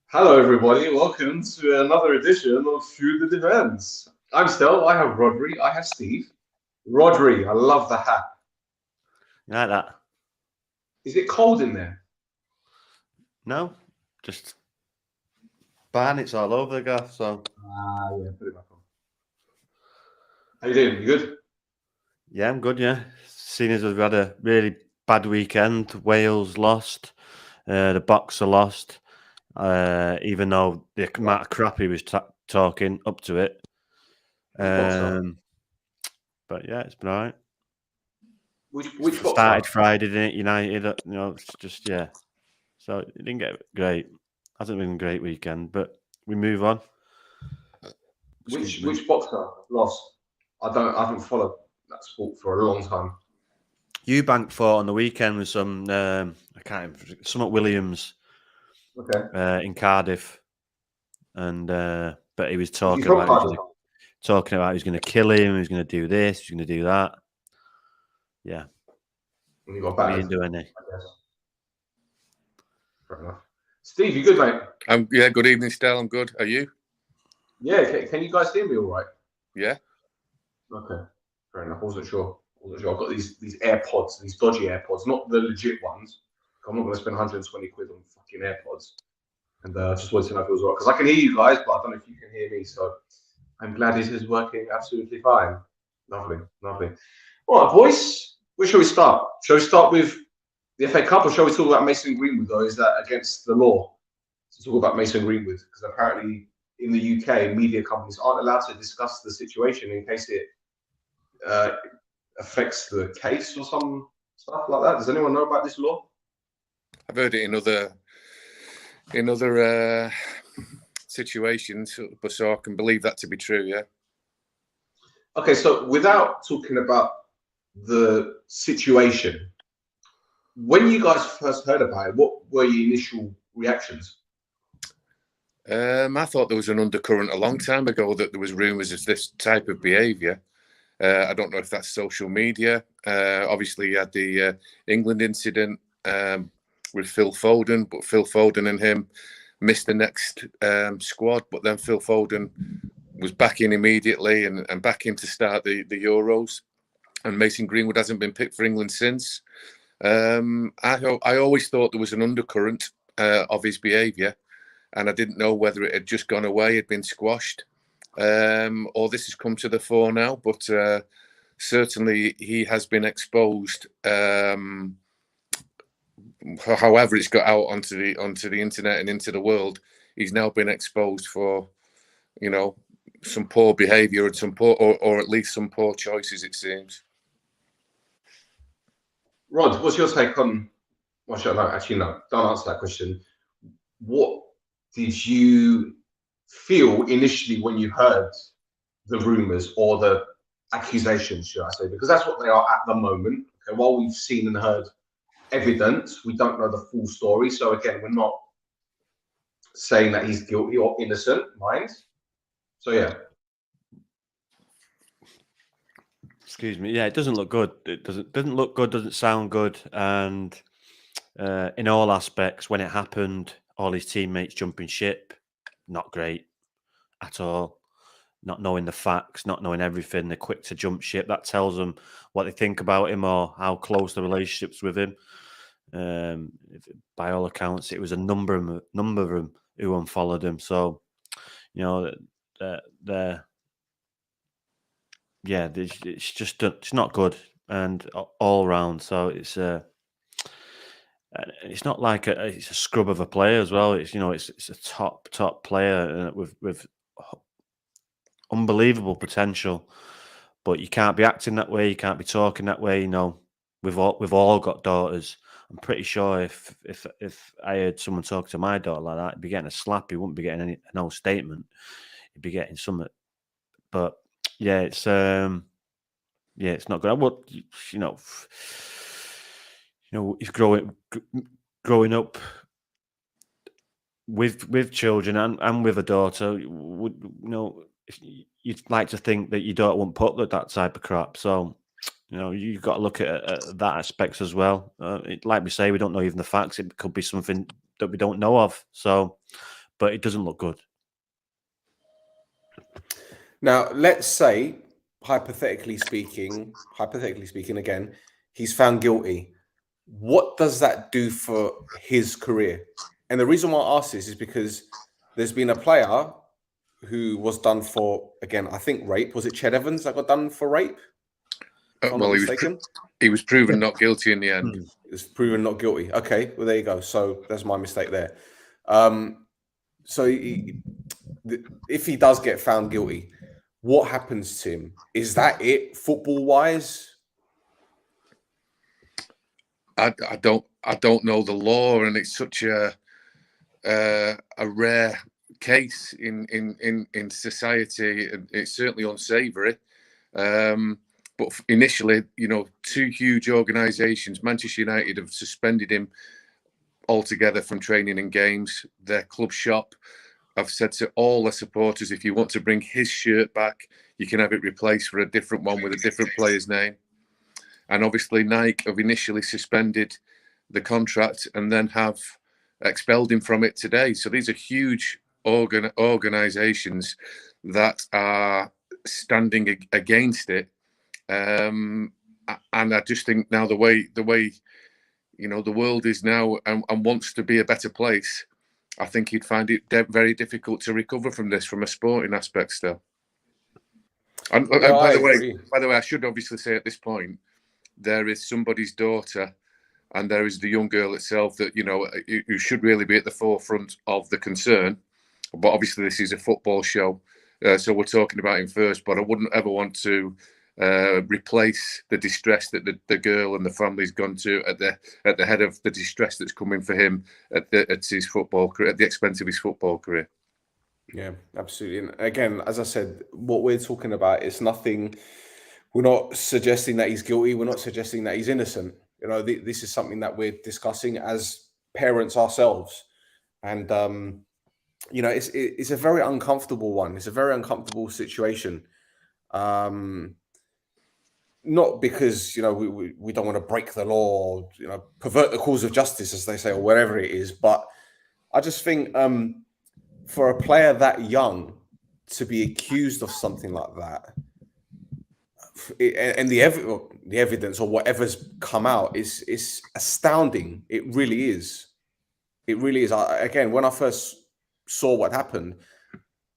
Hello, everybody. Welcome to another edition of Through the Defense. I'm Stel. I have Rhodri. I have Steve. Rhodri, I love the hat. You like that? Is it cold in there? No, just ban. It's all over the gaff. So Yeah, put it back on. How you doing? You good? yeah, I'm good. Yeah, seeing as we've had a really bad weekend, Wales lost, the Boxer lost. Even though the amount of crap he was talking up to it, Which boxer? um, but yeah, it's been alright. Which boxer? Started Friday, didn't it? United, it's just yeah. So it didn't get great. Hasn't been a great weekend, but we move on. Which Excuse me. which boxer lost? I haven't followed that sport for a long time. Eubank fought on the weekend with some I can't remember, some at Williams Okay. in Cardiff, and but he was Is he talking from about Cardiff? he was going to kill him, he was going to do this, he was going to do that. Yeah, And he got we battered, didn't do any. I guess. Fair enough. Steve, you good, mate? Yeah, good evening, Stel. I'm good. Are you? Yeah. Can you guys hear me all right? Yeah. Okay, fair enough. Wasn't sure. I've got these AirPods, these dodgy AirPods, not the legit ones. I'm not going to spend 120 quid on fucking AirPods. And I just wanted to know if it was right because I can hear you guys, but I don't know if you can hear me. So I'm glad it is working absolutely fine. Lovely, lovely. All right, boys. Where shall we start? Shall we start with the FA Cup, or shall we talk about Mason Greenwood? Though, is that against the law to talk about Mason Greenwood? Because apparently in the UK, media companies aren't allowed to discuss the situation in case it uh, affects the case or some stuff like that. Does anyone know about this law? I've heard it in other situations, but so I can believe that to be true. Yeah. Okay, so without talking about the situation, when you guys first heard about it, what were your initial reactions? I thought there was an undercurrent a long time ago that there was rumours of this type of behaviour. I don't know if that's social media. Obviously, you had the England incident with Phil Foden, but Phil Foden and him missed the next squad. But then Phil Foden was back in immediately and back in to start the Euros. And Mason Greenwood hasn't been picked for England since. I always thought there was an undercurrent of his behaviour, and I didn't know whether it had just gone away, had been squashed, or this has come to the fore now. But certainly he has been exposed. However, it's got out onto the internet and into the world. He's now been exposed for, some poor behaviour and some poor, or at least some poor choices. It seems. Rod, what's your take on? Well, actually, no. Don't answer that question. What did you feel initially when you heard the rumours or the accusations, should I say? Because that's what they are at the moment. Okay, while we've seen and heard evidence, we don't know the full story. So again, we're not saying that he's guilty or innocent, mind. So yeah. Excuse me. Yeah, it doesn't look good. It doesn't look good. Doesn't sound good. And in all aspects, when it happened, all his teammates jumping ship, not great at all. Not knowing the facts, not knowing everything, they're quick to jump ship. That tells them what they think about him or how close the relationships with him. By all accounts, it was a number of them who unfollowed him. So, they're yeah, it's just it's not good and all round. So it's not like it's a scrub of a player as well. It's it's a top player with unbelievable potential, but you can't be acting that way. You can't be talking that way. We've all got daughters. I'm pretty sure if I heard someone talk to my daughter like that, he'd be getting a slap. He wouldn't be getting no statement. He'd be getting something. But yeah, it's not good. Well, he's growing up with children and with a daughter. You'd like to think that your daughter won't put that type of crap. So, you've got to look at that aspects as well. Like we say, we don't know even the facts. It could be something we don't know of. So, but it doesn't look good. Now, let's say, hypothetically speaking, again, he's found guilty. What does that do for his career? And the reason why I ask this is because there's been a player who was done for, again, I think rape. Was it Ched Evans that got done for rape? If I'm not mistaken. He was proven not guilty in the end. He was proven not guilty. Okay, well, there you go. So that's my mistake there. So if he does get found guilty, what happens to him? Is that it, football-wise? I don't know the law, and it's such a rare case in society. It's certainly unsavoury. But initially, two huge organisations, Manchester United, have suspended him altogether from training and games. Their club shop, I've said to all their supporters, if you want to bring his shirt back, you can have it replaced for a different one with a different player's name. And obviously Nike have initially suspended the contract and then have expelled him from it today. So these are huge organisations that are standing against it. And I just think now the way the world is now and wants to be a better place, I think he'd find it very difficult to recover from this from a sporting aspect still. And by the way, I should obviously say at this point, there is somebody's daughter and there is the young girl itself that, who should really be at the forefront of the concern. But obviously this is a football show. So we're talking about him first, but I wouldn't ever want to replace the distress that the girl and the family's gone to at the head of the distress that's coming for him at his football career, at the expense of his football career. Yeah, absolutely. And again, as I said, what we're talking about is nothing. We're not suggesting that he's guilty. We're not suggesting that he's innocent. This is something that we're discussing as parents ourselves, and it's a very uncomfortable one. It's a very uncomfortable situation. Not because we don't want to break the law, or pervert the cause of justice, as they say, or whatever it is. But I just think for a player that young to be accused of something like that, and the evidence or whatever's come out is astounding. It really is. It really is. Again, when I first saw what happened,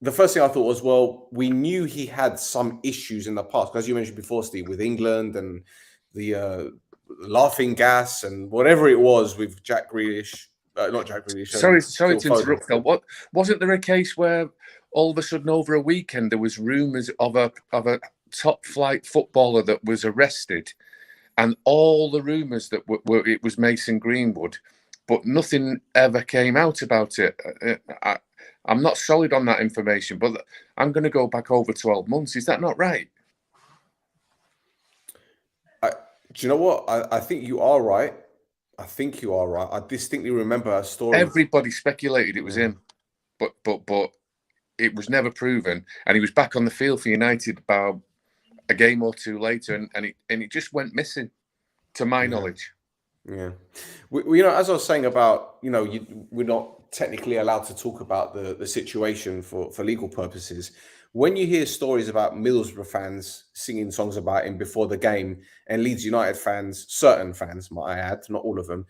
the first thing I thought was, well, we knew he had some issues in the past, as you mentioned before, Steve, with England and the laughing gas and whatever it was with Jack Grealish. Not Jack Grealish. Sorry to interrupt, Phil. What wasn't there a case where all of a sudden over a weekend there was rumours of a top flight footballer that was arrested, and all the rumours that were it was Mason Greenwood, but nothing ever came out about it. I'm not solid on that information, but I'm going to go back over 12 months. Is that not right? Do you know what? I think you are right. I distinctly remember a story. Everybody speculated it was him, but it was never proven. And he was back on the field for United about a game or two later, and it just went missing, to my knowledge. Yeah, we as I was saying about we're not technically allowed to talk about the situation for legal purposes. When you hear stories about Middlesbrough fans singing songs about him before the game, and Leeds United fans, certain fans, might I add, not all of them,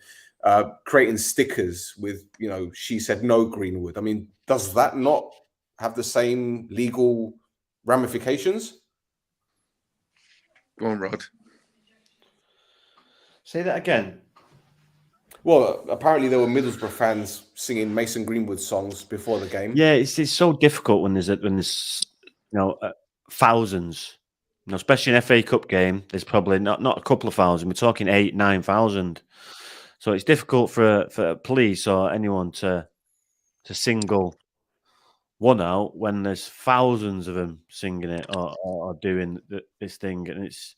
creating stickers with she said no Greenwood. I mean, does that not have the same legal ramifications? Go on, Rod. Say that again. Well, apparently there were Middlesbrough fans singing Mason Greenwood songs before the game. Yeah, it's so difficult when there's thousands, especially an FA Cup game. There's probably not a couple of thousand. We're talking 8,000-9,000. So it's difficult for police or anyone to single one out when there's thousands of them singing it or doing this thing, and it's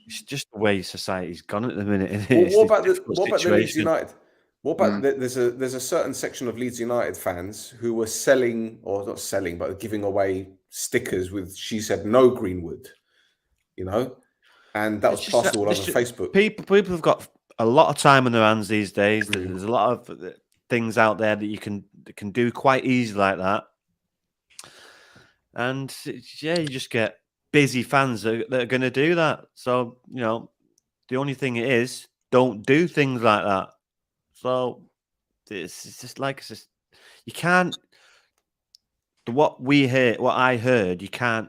it's just the way society's gone at the minute. What about the Leeds United? What about there's a certain section of Leeds United fans who were selling, or not selling, but giving away stickers with "She said no Greenwood," and that was plastered all over Facebook. People have got a lot of time on their hands these days. There's a lot of things out there that you can do quite easily like that. And yeah, you just get busy fans that are going to do that. So, you know, the only thing is, don't do things like that. So it's just like, it's just, you can't, what I heard, you can't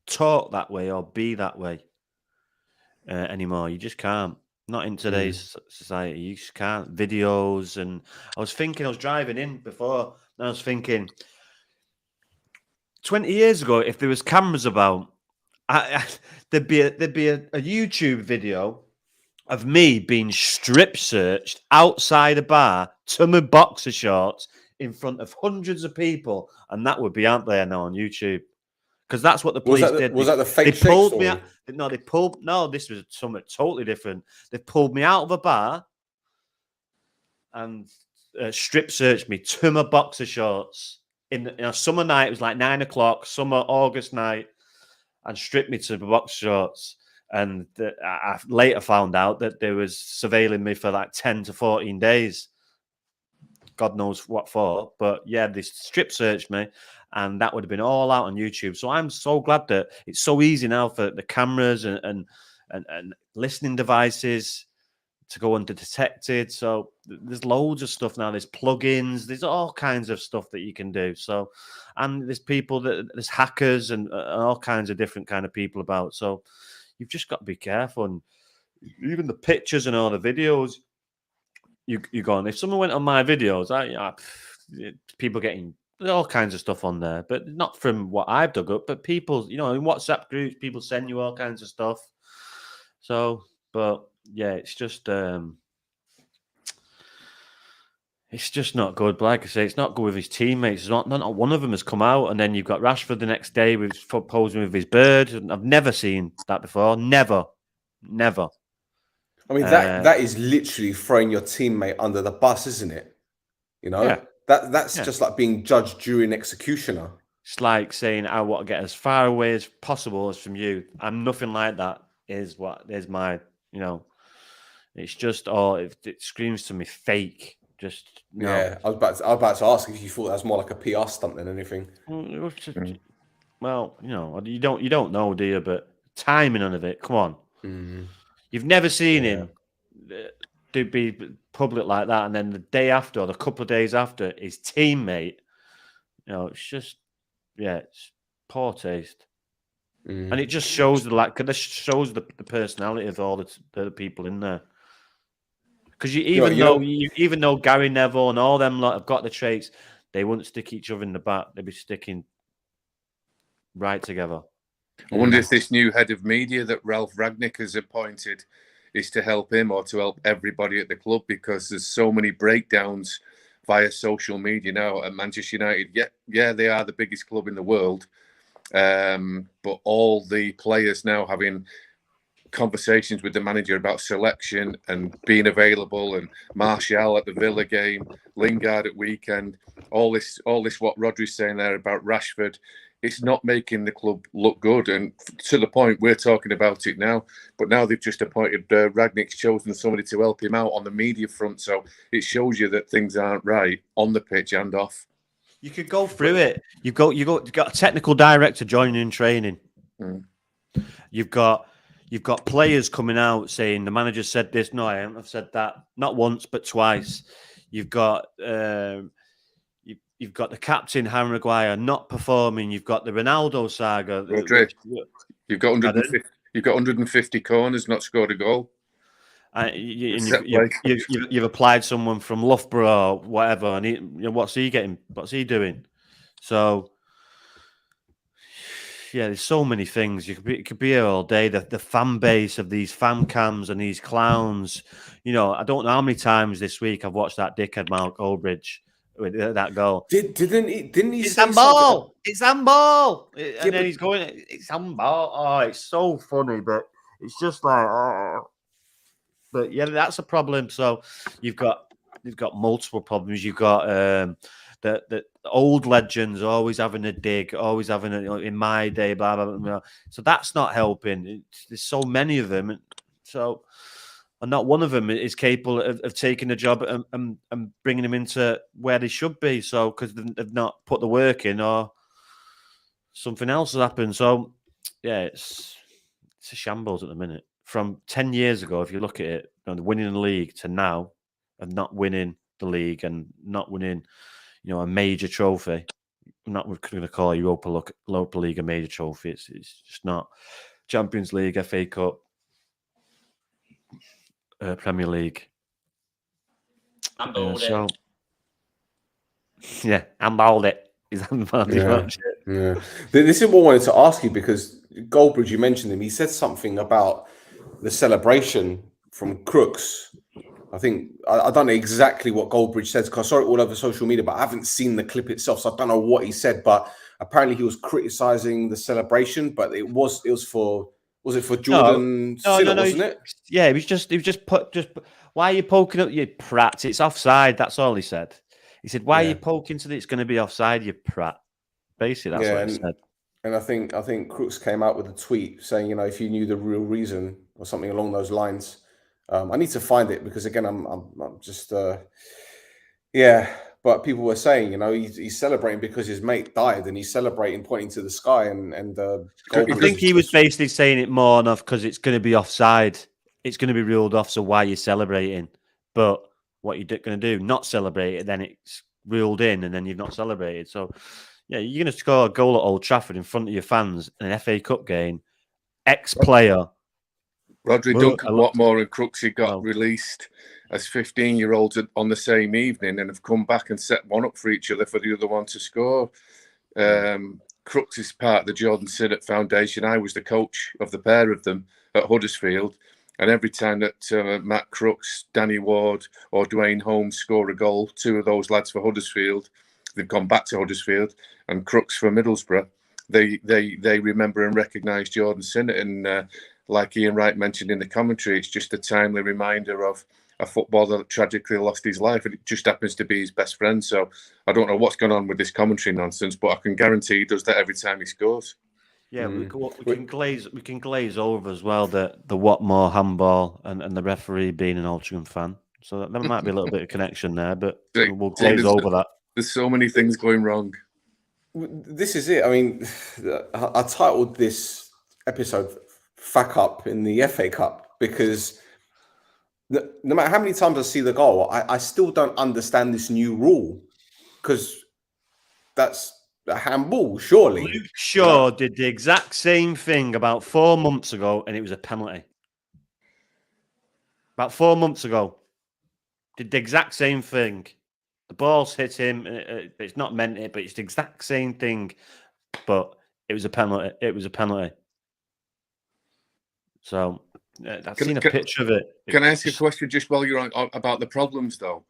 talk that way or be that way anymore. You just can't. Not in today's society. You just can't. Videos, and I was driving in before, and I was thinking, 20 years ago, if there was cameras about, there'd be a YouTube video of me being strip searched outside a bar to my boxer shorts in front of hundreds of people, and that would be out there now on YouTube. Because that's what the police did. Was that the fake They shake pulled story? me out. No, they pulled. No, this was something totally different. They pulled me out of a bar and strip searched me to my boxer shorts in a summer night. It was like 9 o'clock, summer August night, and stripped me to my boxer shorts. And I later found out that they was surveilling me for like 10 to 14 days. God knows what for. But yeah, they strip searched me, and that would have been all out on YouTube. So I'm so glad that it's so easy now for the cameras and listening devices to go undetected. So there's loads of stuff now. There's plugins. There's all kinds of stuff that you can do. So, and there's there's hackers and all kinds of different kind of people about. So you've just got to be careful. And even the pictures and all the videos, you go on. If someone went on my videos, people getting all kinds of stuff on there, but not from what I've dug up, but people, you know, in WhatsApp groups, people send you all kinds of stuff. So, but yeah, it's just not good. But like I say, it's not good with his teammates. Not one of them has come out, and then you've got Rashford the next day with posing with his bird. And I've never seen that before. Never. I mean, that is literally throwing your teammate under the bus, isn't it? You know, Yeah. that's just like being judge, jury, and executioner. It's like saying, I want to get as far away as possible as from you. I'm nothing like that. Is my, you know, it's just it screams to me fake. Just no. Yeah, I was about to ask if you thought that was more like a PR stunt than anything. Well, you know, you don't know, do you? But timing of it, come on. You've never seen him do be public like that, and then the day after or the couple of days after, his teammate, you know, it's just, yeah, it's poor taste. And it just shows the personality of all the people in there. Because even though Gary Neville and all them lot have got the traits, they wouldn't stick each other in the back. They'd be sticking right together. I wonder if this new head of media that Ralph Ragnick has appointed is to help him or to help everybody at the club, because there's so many breakdowns via social media now at Manchester United. Yeah, they are the biggest club in the world, but all the players now having conversations with the manager about selection and being available, and Martial at the Villa game, Lingard at weekend, all this what Rhodri's saying there about Rashford. It's not making the club look good, and to the point we're talking about it now. But now they've just appointed Ragnick's chosen somebody to help him out on the media front, so it shows you that things aren't right on the pitch and off. You could go through it. You've got a technical director joining in training. You've got players coming out saying the manager said this. No, I haven't. I've said that not once but twice. You've got You've got the captain, Harry Maguire, not performing. You've got the Ronaldo saga. Rhodri, you've got 150 corners, not scored a goal. You've applied someone from Loughborough or whatever, and what's he getting? What's he doing? So, yeah, there's so many things. You could be here all day. The fan base of these fan cams and these clowns. You know, I don't know how many times this week I've watched that dickhead Mark Oldbridge with that goal. Didn't he? It's handball. It's handball. And then he's going, it's handball. Oh, it's so funny, but it's just like, oh. But yeah, that's a problem. So you've got multiple problems. You've got the old legends always having a dig, always having in my day, blah blah blah. So that's not helping. There's so many of them. So and not one of them is capable of taking the job and bringing them into where they should be. So because they've not put the work in, or something else has happened. So yeah, it's a shambles at the minute. From 10 years ago, if you look at it, winning the league to now, and not winning the league and not winning, a major trophy. I'm not going to call Europa League a major trophy. It's just not. Champions League, FA Cup, Premier League. So, yeah, I'm bald it. Yeah. This is what I wanted to ask you, because Goldbridge, you mentioned him. He said something about the celebration from Crooks. I think I don't know exactly what Goldbridge says, because I saw it all over social media, but I haven't seen the clip itself, so I don't know what he said. But apparently, he was criticizing the celebration, but it was for Jordan Sinnott, wasn't it? Yeah, he was just why are you poking up, you prat? It's offside. That's all he said. He said, "Why are you poking to it? It's going to be offside, you prat." Basically, that's what he said. And I think Crooks came out with a tweet saying, if you knew the real reason, or something along those lines. I need to find it, because again, I'm just But people were saying, he's celebrating because his mate died, and he's celebrating pointing to the sky. And I think he was basically saying it more enough because it's going to be offside. It's going to be ruled off. So why are you celebrating? But what you're going to do, not celebrate it, then it's ruled in, and then you've not celebrated. So yeah, you're going to score a goal at Old Trafford in front of your fans in an FA Cup game. Ex-player. Rhodri, Duncan, Watmore and Crooksy got released as 15-year-olds on the same evening, and have come back and set one up for each other for the other one to score. Crooks is part of the Jordan Sinnott Foundation. I was the coach of the pair of them at Huddersfield, and every time that Matt Crooks, Danny Ward or Dwayne Holmes score a goal, two of those lads for Huddersfield, they've gone back to Huddersfield, and Crooks for Middlesbrough, they remember and recognise Jordan Sinnott. And like Ian Wright mentioned in the commentary, it's just a timely reminder of a footballer that tragically lost his life, and it just happens to be his best friend. So I don't know what's going on with this commentary nonsense, but I can guarantee he does that every time he scores. Yeah, we can glaze over as well the Watmore handball and the referee being an Altrincham fan. So there might be a little bit of connection there, but we'll glaze over that. There's so many things going wrong. This is it. I mean, I titled this episode "Facup" in the FA Cup, because no matter how many times I see the goal, I still don't understand this new rule, because that's a handball, surely. Luke Shaw did the exact same thing about 4 months ago, and it was a penalty. About 4 months ago, did the exact same thing. The ball's hit him. It's not meant it, but it's the exact same thing. But it was a penalty. It was a penalty. So I've seen a picture of it. Can I ask a question just while you're on about the problems, though?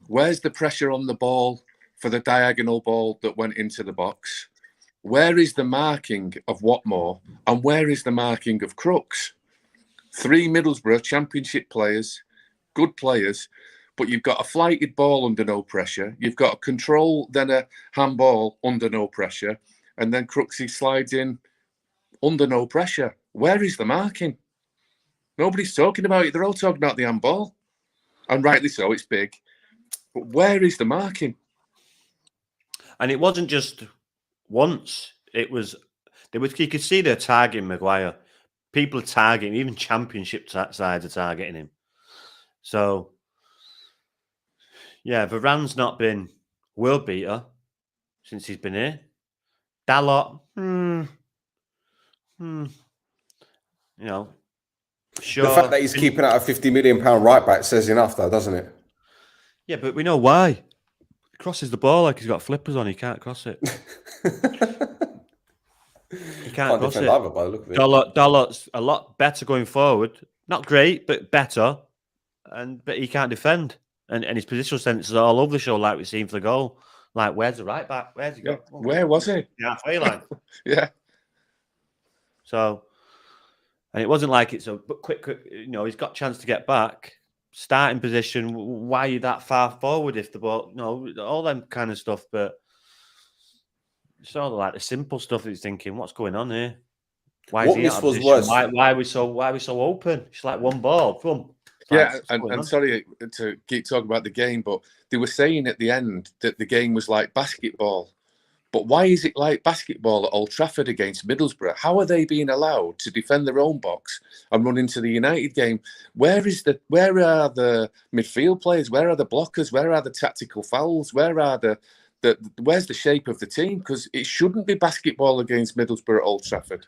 Where's the pressure on the ball for the diagonal ball that went into the box? Where is the marking of Watmore, and where is the marking of Crooks? 3 Middlesbrough Championship players, good players, but you've got a flighted ball under no pressure. You've got a control, then a handball under no pressure, and then Crooksy slides in under no pressure. Where is the marking? Nobody's talking about it. They're all talking about the handball, and rightly so. It's big, but where is the marking? And it wasn't just once. It was you could see they're targeting Maguire. People are targeting, even Championship sides are targeting him. So, yeah, Varane's not been world beater since he's been here. Dalot, sure. The fact that he's keeping out a £50 million right back says enough, though, doesn't it? Yeah, but we know why. He crosses the ball like he's got flippers on. He can't cross it. He can't cross it. Either, by the look of it. Dalot's a lot better going forward. Not great, but better. But he can't defend. And his positional sense is all over the show, like we've seen for the goal. Like, where's the right back? Where's he go? Where was he? Yeah, halfway line. Yeah. So, and it wasn't like it's a quick. He's got a chance to get back. Starting position. Why are you that far forward if the ball? All them kind of stuff. But it's all like the simple stuff that he's thinking. What's going on here? Why is he out of position? Why are we so open? It's like one ball. Boom. Yeah, what's going on? and sorry to keep talking about the game, but they were saying at the end that the game was like basketball. But why is it like basketball at Old Trafford against Middlesbrough? How are they being allowed to defend their own box and run into the United game? Where are the midfield players? Where are the blockers? Where are the tactical fouls? Where's the shape of the team? Because it shouldn't be basketball against Middlesbrough at Old Trafford.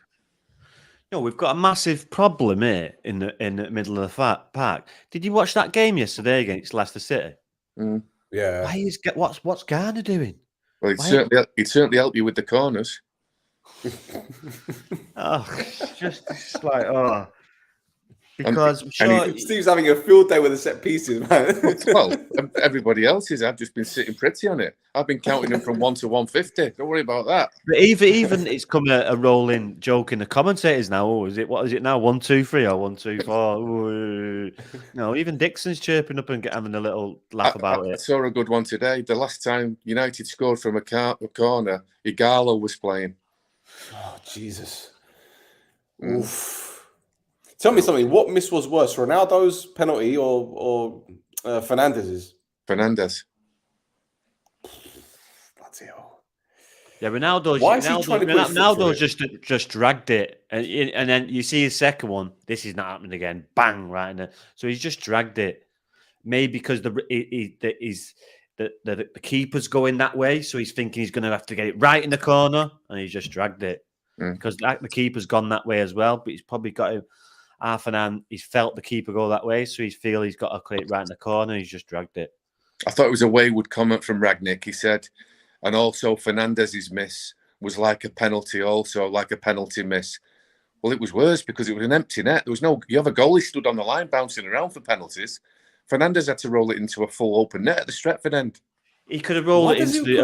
No, we've got a massive problem here in the middle of the park. Did you watch that game yesterday against Leicester City? Mm. Yeah. What's Garner doing? Well, he'd certainly help you with the corners. It's just like because I'm sure Steve's having a field day with the set pieces, man. Well, everybody else is. I've just been sitting pretty on it. I've been counting them from 1 to 150. Don't worry about that. But even it's come a rolling joke in the commentators now. Oh, what is it now? 1, 2, 3 or 1, 2, 4? Ooh. No, even Dixon's chirping up and having a little laugh about I it. saw a good one today. The last time United scored from a corner, Igalo was playing. Oh, Jesus. Oof. Tell me something. What miss was worse, Ronaldo's penalty or Fernandez's? Fernandez. Bloody hell. Yeah, Ronaldo's. Why is he trying to put his foot Ronaldo's through just dragged it, and then you see his second one. This is not happening again. Bang! Right in there. So he's just dragged it. Maybe because the keeper's going that way, so he's thinking he's going to have to get it right in the corner, and he's just dragged it because the keeper's gone that way as well. But he's probably got to half an hand. He's felt the keeper go that way, so he's feel he's got to put it right in the corner. He's just dragged it. I thought it was a wayward comment from Ragnick. He said, and also Fernandez's miss was like a penalty, also like a penalty miss. Well, it was worse because it was an empty net. There was no. You have a goalie stood on the line bouncing around for penalties. Fernandez had to roll it into a full open net at the Stretford end. He could have rolled it into the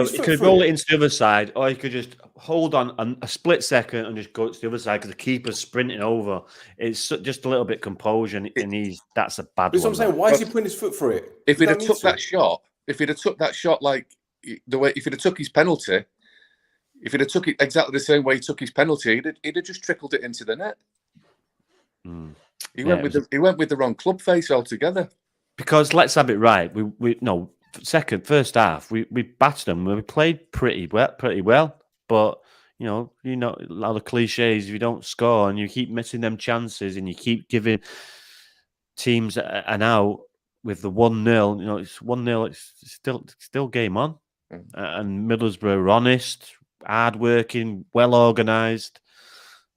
other side, or he could just hold on a split second and just go to the other side because the keeper's sprinting over. It's just a little bit composure, and that's a bad one. That's what I'm saying. Why is he putting his foot through it? If he'd have took that shot like the way, if he'd have took his penalty, if he'd have took it exactly the same way he took his penalty, he'd have just trickled it into the net. He went with the wrong club face altogether. Because let's have it right. First half, we battered them. We played pretty well, but you know, a lot of cliches. If you don't score and you keep missing them chances and you keep giving teams an out with the 1-0, it's 1-0. It's still game on. And Middlesbrough are honest, hard-working, well organised,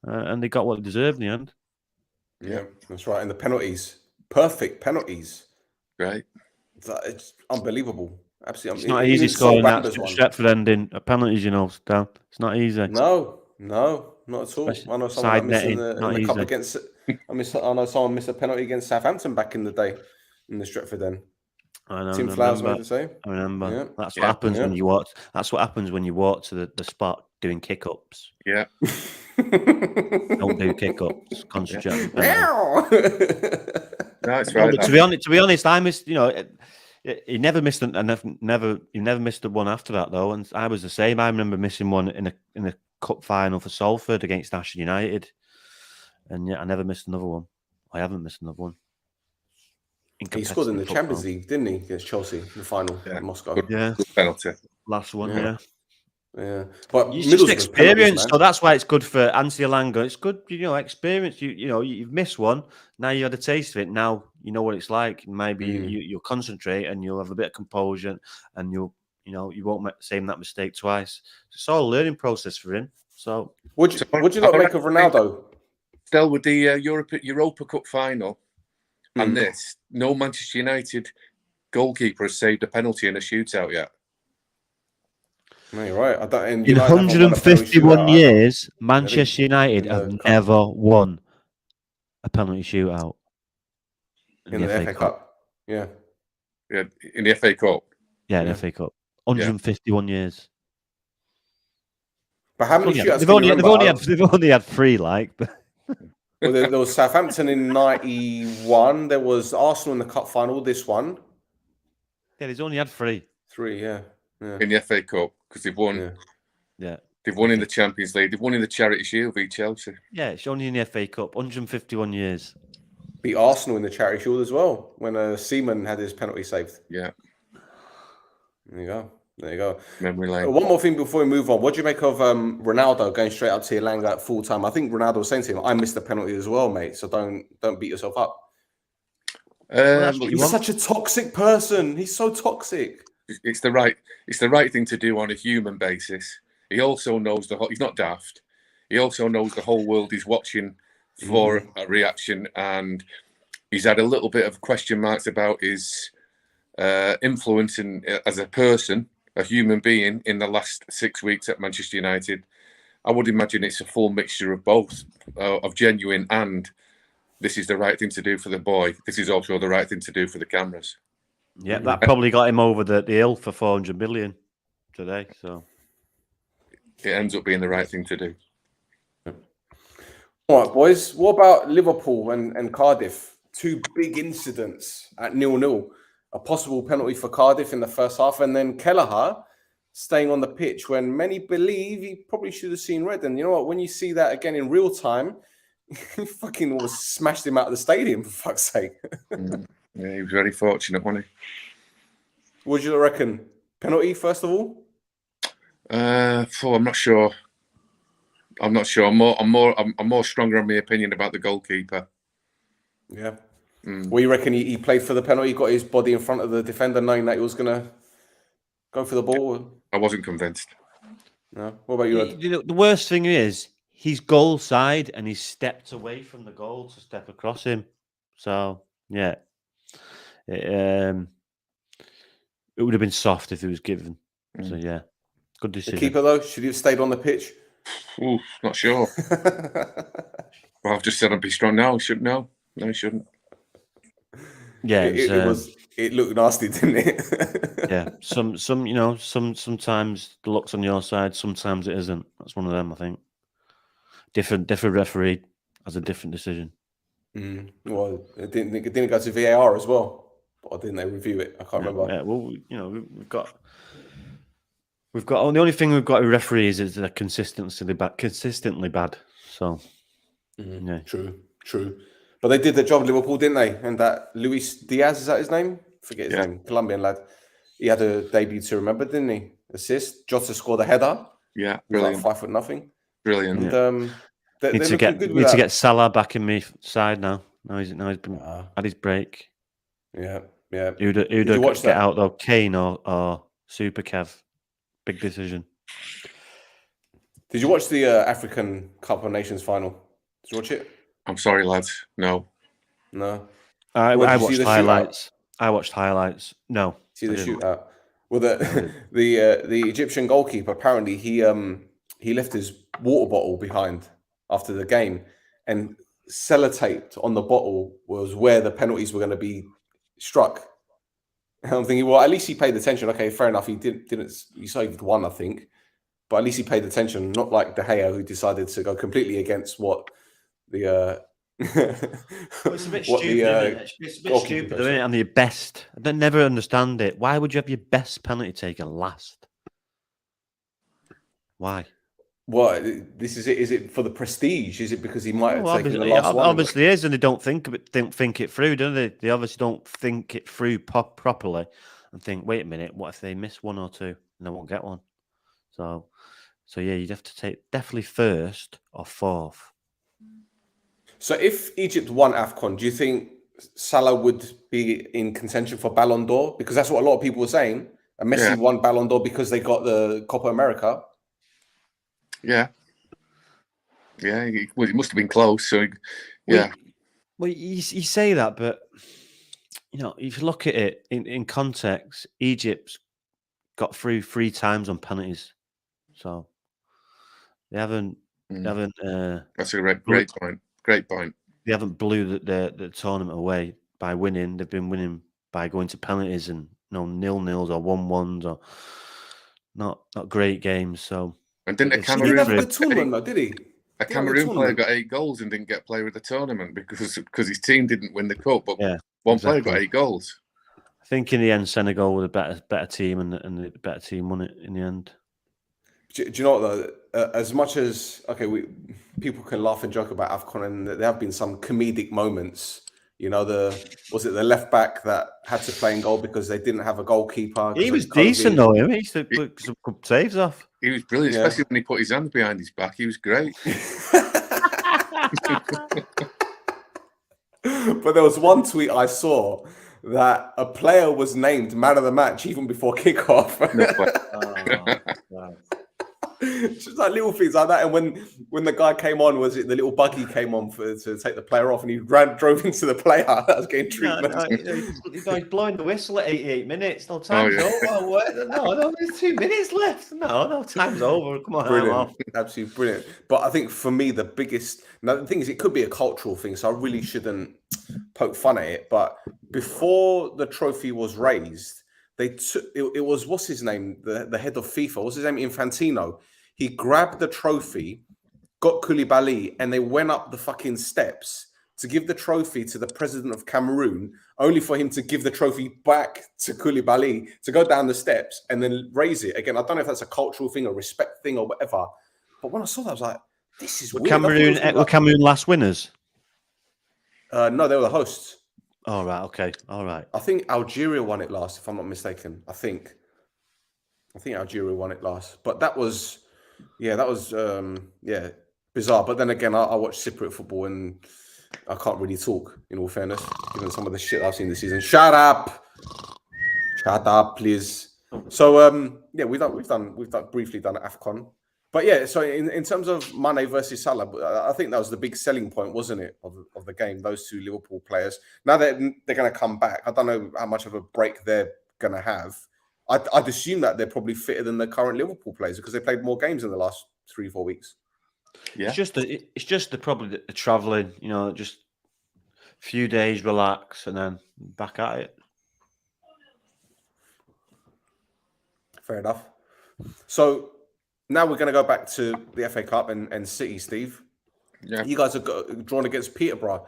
and they got what they deserved in the end. Yeah, that's right. And the penalties, perfect penalties. Right. It's unbelievable. Absolutely. It's not easy scoring that Stretford ending penalties, Stel. It's not easy. No, not at all. I know someone missing the cup against. I know someone missed a penalty against Southampton back in the day in the Stretford end. I know. Tim Flowers made the same. I remember. Yeah. That's what happens when you walk. That's what happens when you walk to the spot doing kick-ups. Yeah. Don't do kick-ups. Concentrate. That's right. To be honest, I missed. He never missed he never missed the one after that though, and I was the same. I remember missing one in a cup final for Salford against Ashton United, and yeah, I never missed another one. I haven't missed another one. He scored in the Champions League, didn't he, against Chelsea in the final in Moscow? Yeah, good penalty. Last one, yeah. But it's just experience, so that's why it's good for Anthony Alanga. It's good, experience. You've missed one. Now you had a taste of it. Now you know what it's like. Maybe you'll concentrate and you'll have a bit of composure, and you won't make the same mistake twice. It's all a learning process for him. So, would you not make of Ronaldo? Stel, with the Europa Cup final and this, no Manchester United goalkeeper has saved a penalty in a shootout yet. No, you're right. In 151 years, Manchester United have never won a penalty shootout. In the FA Cup. Yeah. Yeah, in the FA Cup. Yeah, in the FA Cup. 151 years. But how many shootouts? They've only had 3, Well, there was Southampton in 91. There was Arsenal in the cup final. This one. Yeah, they've only had 3. 3, yeah. In the FA Cup, because they've won. Yeah. They've won in the Champions League. They've won in the Charity Shield v Chelsea. Yeah, it's only in the FA Cup. 151 years. Beat Arsenal in the Charity Shield as well when Seaman had his penalty saved. Yeah, There you go. There you go. memory lane. One more thing before we move on. What do you make of Ronaldo going straight up to Elanga at full time? I think Ronaldo was saying to him, "I missed the penalty as well, mate. So don't beat yourself up." that's what you He's want. such a toxic person. He's so toxic. It's the right thing to do on a human basis. He also knows he's not daft. He also knows the whole world is watching for a reaction, and he's had a little bit of question marks about his influence as a person, a human being, in the last 6 weeks at Manchester United. I would imagine it's a full mixture of both, of genuine and this is the right thing to do for the boy. This is also the right thing to do for the cameras. Yeah, that probably got him over the hill for 400 million today. So it ends up being the right thing to do. All right, boys. What about Liverpool and Cardiff? Two big incidents at 0-0. A possible penalty for Cardiff in the first half, and then Kelleher staying on the pitch when many believe he probably should have seen red. And you know what? When you see that again in real time, he fucking almost smashed him out of the stadium, for fuck's sake. Yeah, he was very fortunate, wasn't he? What do you reckon? Penalty, first of all? I'm not sure. I'm more stronger on my opinion about the goalkeeper. Yeah. Well, you reckon he played for the penalty, got his body in front of the defender, knowing that he was going to go for the ball? I wasn't convinced. No. What about you, Ed? You know, the worst thing is he's goal side and he's stepped away from the goal to step across him. So yeah, it would have been soft if it was given. So yeah, good The decision. keeper, though, should he have stayed on the pitch? Ooh, not sure. Well, I've just said I'd be strong now. He shouldn't know. No, he shouldn't. Yeah, it looked nasty, didn't it? yeah. Sometimes the luck's on your side, sometimes it isn't. That's one of them, I think. Different referee has a different decision. Well, it didn't go to VAR as well, or didn't they review it? I can't remember. Yeah, well, we've got the only thing we've got with referees is they're consistently bad. So yeah, true. But they did their job, Liverpool, didn't they? And that Luis Diaz, is that his name? Forget his name. Colombian lad. He had a debut to remember, didn't he? Assist. Jota scored a header. Yeah, brilliant. Like 5'0". Brilliant. And need to get Salah back in my side now. Now he's been had his break. Yeah. Who'd get out though? Kane or Super Kev? Big decision. Did you watch the African Cup of Nations final? Did you watch it? I'm sorry, lads. No. I watched highlights. I watched highlights. No. See the shootout. Well, the Egyptian goalkeeper, apparently he left his water bottle behind after the game, and sellotaped on the bottle was where the penalties were going to be struck. And I'm thinking, well, at least he paid attention. Okay, fair enough. He saved one, I think, but at least he paid attention. Not like De Gea, who decided to go completely against what the it's a bit stupid. It's a bit stupid, isn't it? And your best. I never understand it. Why would you have your best penalty taker last? Why? What? This is it? Is it for the prestige? Is it because he might have taken the last one? Obviously, it is, and they don't think it through, do they? They obviously don't think it through properly, and think, wait a minute, what if they miss one or two and they won't get one? So yeah, you'd have to take definitely first or fourth. So if Egypt won AFCON, do you think Salah would be in contention for Ballon d'Or? Because that's what a lot of people were saying. And Messi won Ballon d'Or because they got the Copa America. Yeah. It must have been close. So, yeah. Well, you say that, but if you look at it in context, Egypt's got through 3 times on penalties, so they haven't. That's a great point. Great point. They haven't blew the tournament away by winning. They've been winning by going to penalties and 0-0s or 1-1s or not great games. So and didn't a Cameroon he didn't have a tournament though, did he? A Cameroon player got 8 goals and didn't get player of the tournament because his team didn't win the cup. But one player got 8 goals. I think in the end, Senegal were a better team, and the better team won it in the end. Do you know what though? As much as people can laugh and joke about AFCON, and there have been some comedic moments You know, was it the left back that had to play in goal because they didn't have a goalkeeper? He was of COVID? decent though. He used to put some good saves off. He was brilliant, Yeah. especially when he put his hands behind his back. He was great. But there was one tweet I saw that a player was named man of the match even before kickoff. Wow. Just like little things like that. And when the guy came on, was it the little buggy came on to take the player off, and he drove into the player that was getting treatment. He's blowing the whistle at 88 minutes. No, time's over. What? No, there's 2 minutes left. No, time's over. Come on, Brilliant, absolutely brilliant. But I think for me, the thing is, it could be a cultural thing, so I really shouldn't poke fun at it. But before the trophy was raised, they took it was what's his name, the head of FIFA, what's his name, Infantino. He grabbed the trophy, got Koulibaly, and they went up the fucking steps to give the trophy to the president of Cameroon, only for him to give the trophy back to Koulibaly to go down the steps and then raise it again. I don't know if that's a cultural thing, a respect thing, or whatever. But when I saw that, I was like, "This is weird." Were Cameroon last winners? No, they were the hosts. All right. Okay. All right. I think Algeria won it last, if I'm not mistaken. I think Algeria won it last, but that was bizarre. But then again, I watch Cypriot football and I can't really talk, in all fairness, given some of the shit I've seen this season. Shut up, please. So we've briefly done AFCON. But yeah, so in terms of Mane versus Salah, I think that was the big selling point, wasn't it, of the game, those two Liverpool players. Now they're going to come back. I don't know how much of a break they're going to have. I'd assume that they're probably fitter than the current Liverpool players because they played more games in the last 3-4 weeks. Yeah, It's just the travelling, just a few days, relax, and then back at it. Fair enough. So now we're going to go back to the FA Cup and City, Steve. yeah. You guys are drawn against Peterborough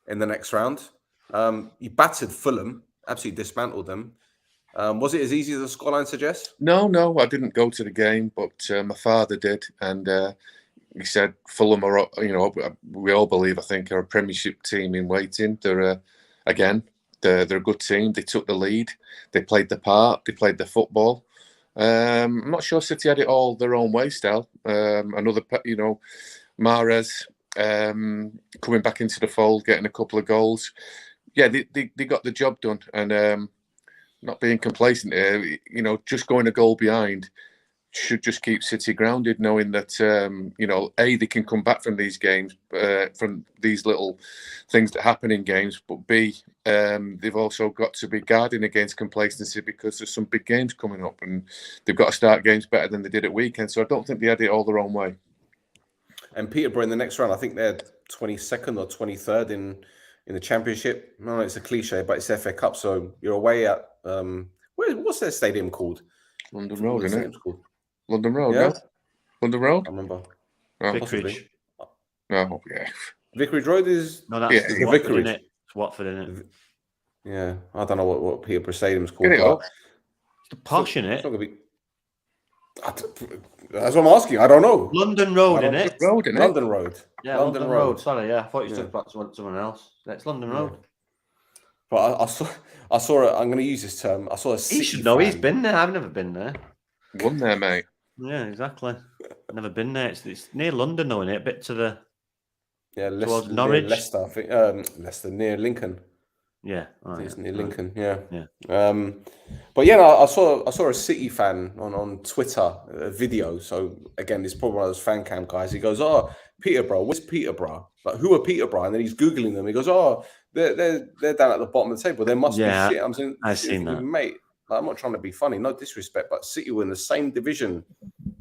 in the next round. You battered Fulham, absolutely dismantled them. Was it as easy as the scoreline suggests? No, I didn't go to the game, but my father did, and he said Fulham are, we all believe, I think, are a Premiership team in waiting. They're a good team. They took the lead. They played the part. They played the football. I'm not sure City had it all their own way. Still, another, Mahrez coming back into the fold, getting a couple of goals. Yeah, they got the job done, and not being complacent here. Just going a goal behind should just keep City grounded, knowing that A, they can come back from these games, from these little things that happen in games, but B, they've also got to be guarding against complacency because there's some big games coming up and they've got to start games better than they did at weekend. So I don't think they had it all their own way. And Peterborough in the next round, I think they're 22nd or 23rd in the Championship. No, it's a cliche, but it's FA Cup, so you're away at what's their stadium called? London Road, isn't it? Called? London Road, Yeah. no? London Road? I remember. Oh, Vicarage. no, yeah. Vicarage Road is No, that's Yeah. the Watford, Vicarage. innit? It's Watford, innit? Yeah, I don't know what Peterborough Stadium's called. Get it up. It's the posh, It's innit? not gonna be. That's what I'm asking. I don't know. London Road, I don't- innit? Road, innit? London Road. Yeah, London London Road. Road. Sorry, yeah, I thought you Yeah. talked about someone else. It's London Yeah. Road. But I saw. I'm going to use this term. I saw a He City should know. He's fan. been there. I've never been there. Won there, mate. Yeah, exactly. Never been there. It's near London, though, innit? A bit to the towards Leicester, Norwich. near Leicester, I think. Leicester near Lincoln. Yeah. I Oh, think it's yeah. near Right. Lincoln. Yeah. Yeah. But yeah, no, I saw a City fan on Twitter, a video. So again, it's probably one of those fan cam guys. He goes, "Oh, Peterborough. Where's Peterborough? Like, who are Peterborough?" And then he's googling them. He goes, "Oh, they're down at the bottom of the table. They must Yeah, be shit." I'm saying, I've seen that. mate. Like, I'm not trying to be funny. No disrespect, but City were in the same division.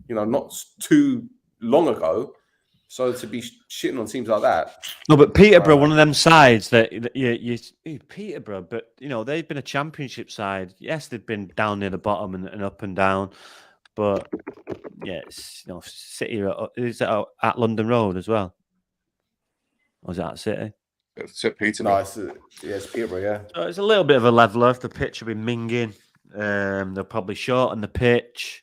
Not too long ago. So to be shitting on teams like that. No, but Peterborough, one of them sides that Peterborough, but they've been a Championship side. Yes, they've been down near the bottom and up and down, but yeah, it's City is it at London Road as well, or is it at City? It's at Peterborough. No, it's Peterborough. Yeah. So it's a little bit of a leveler. If the pitch will be minging, they'll probably shorten the pitch,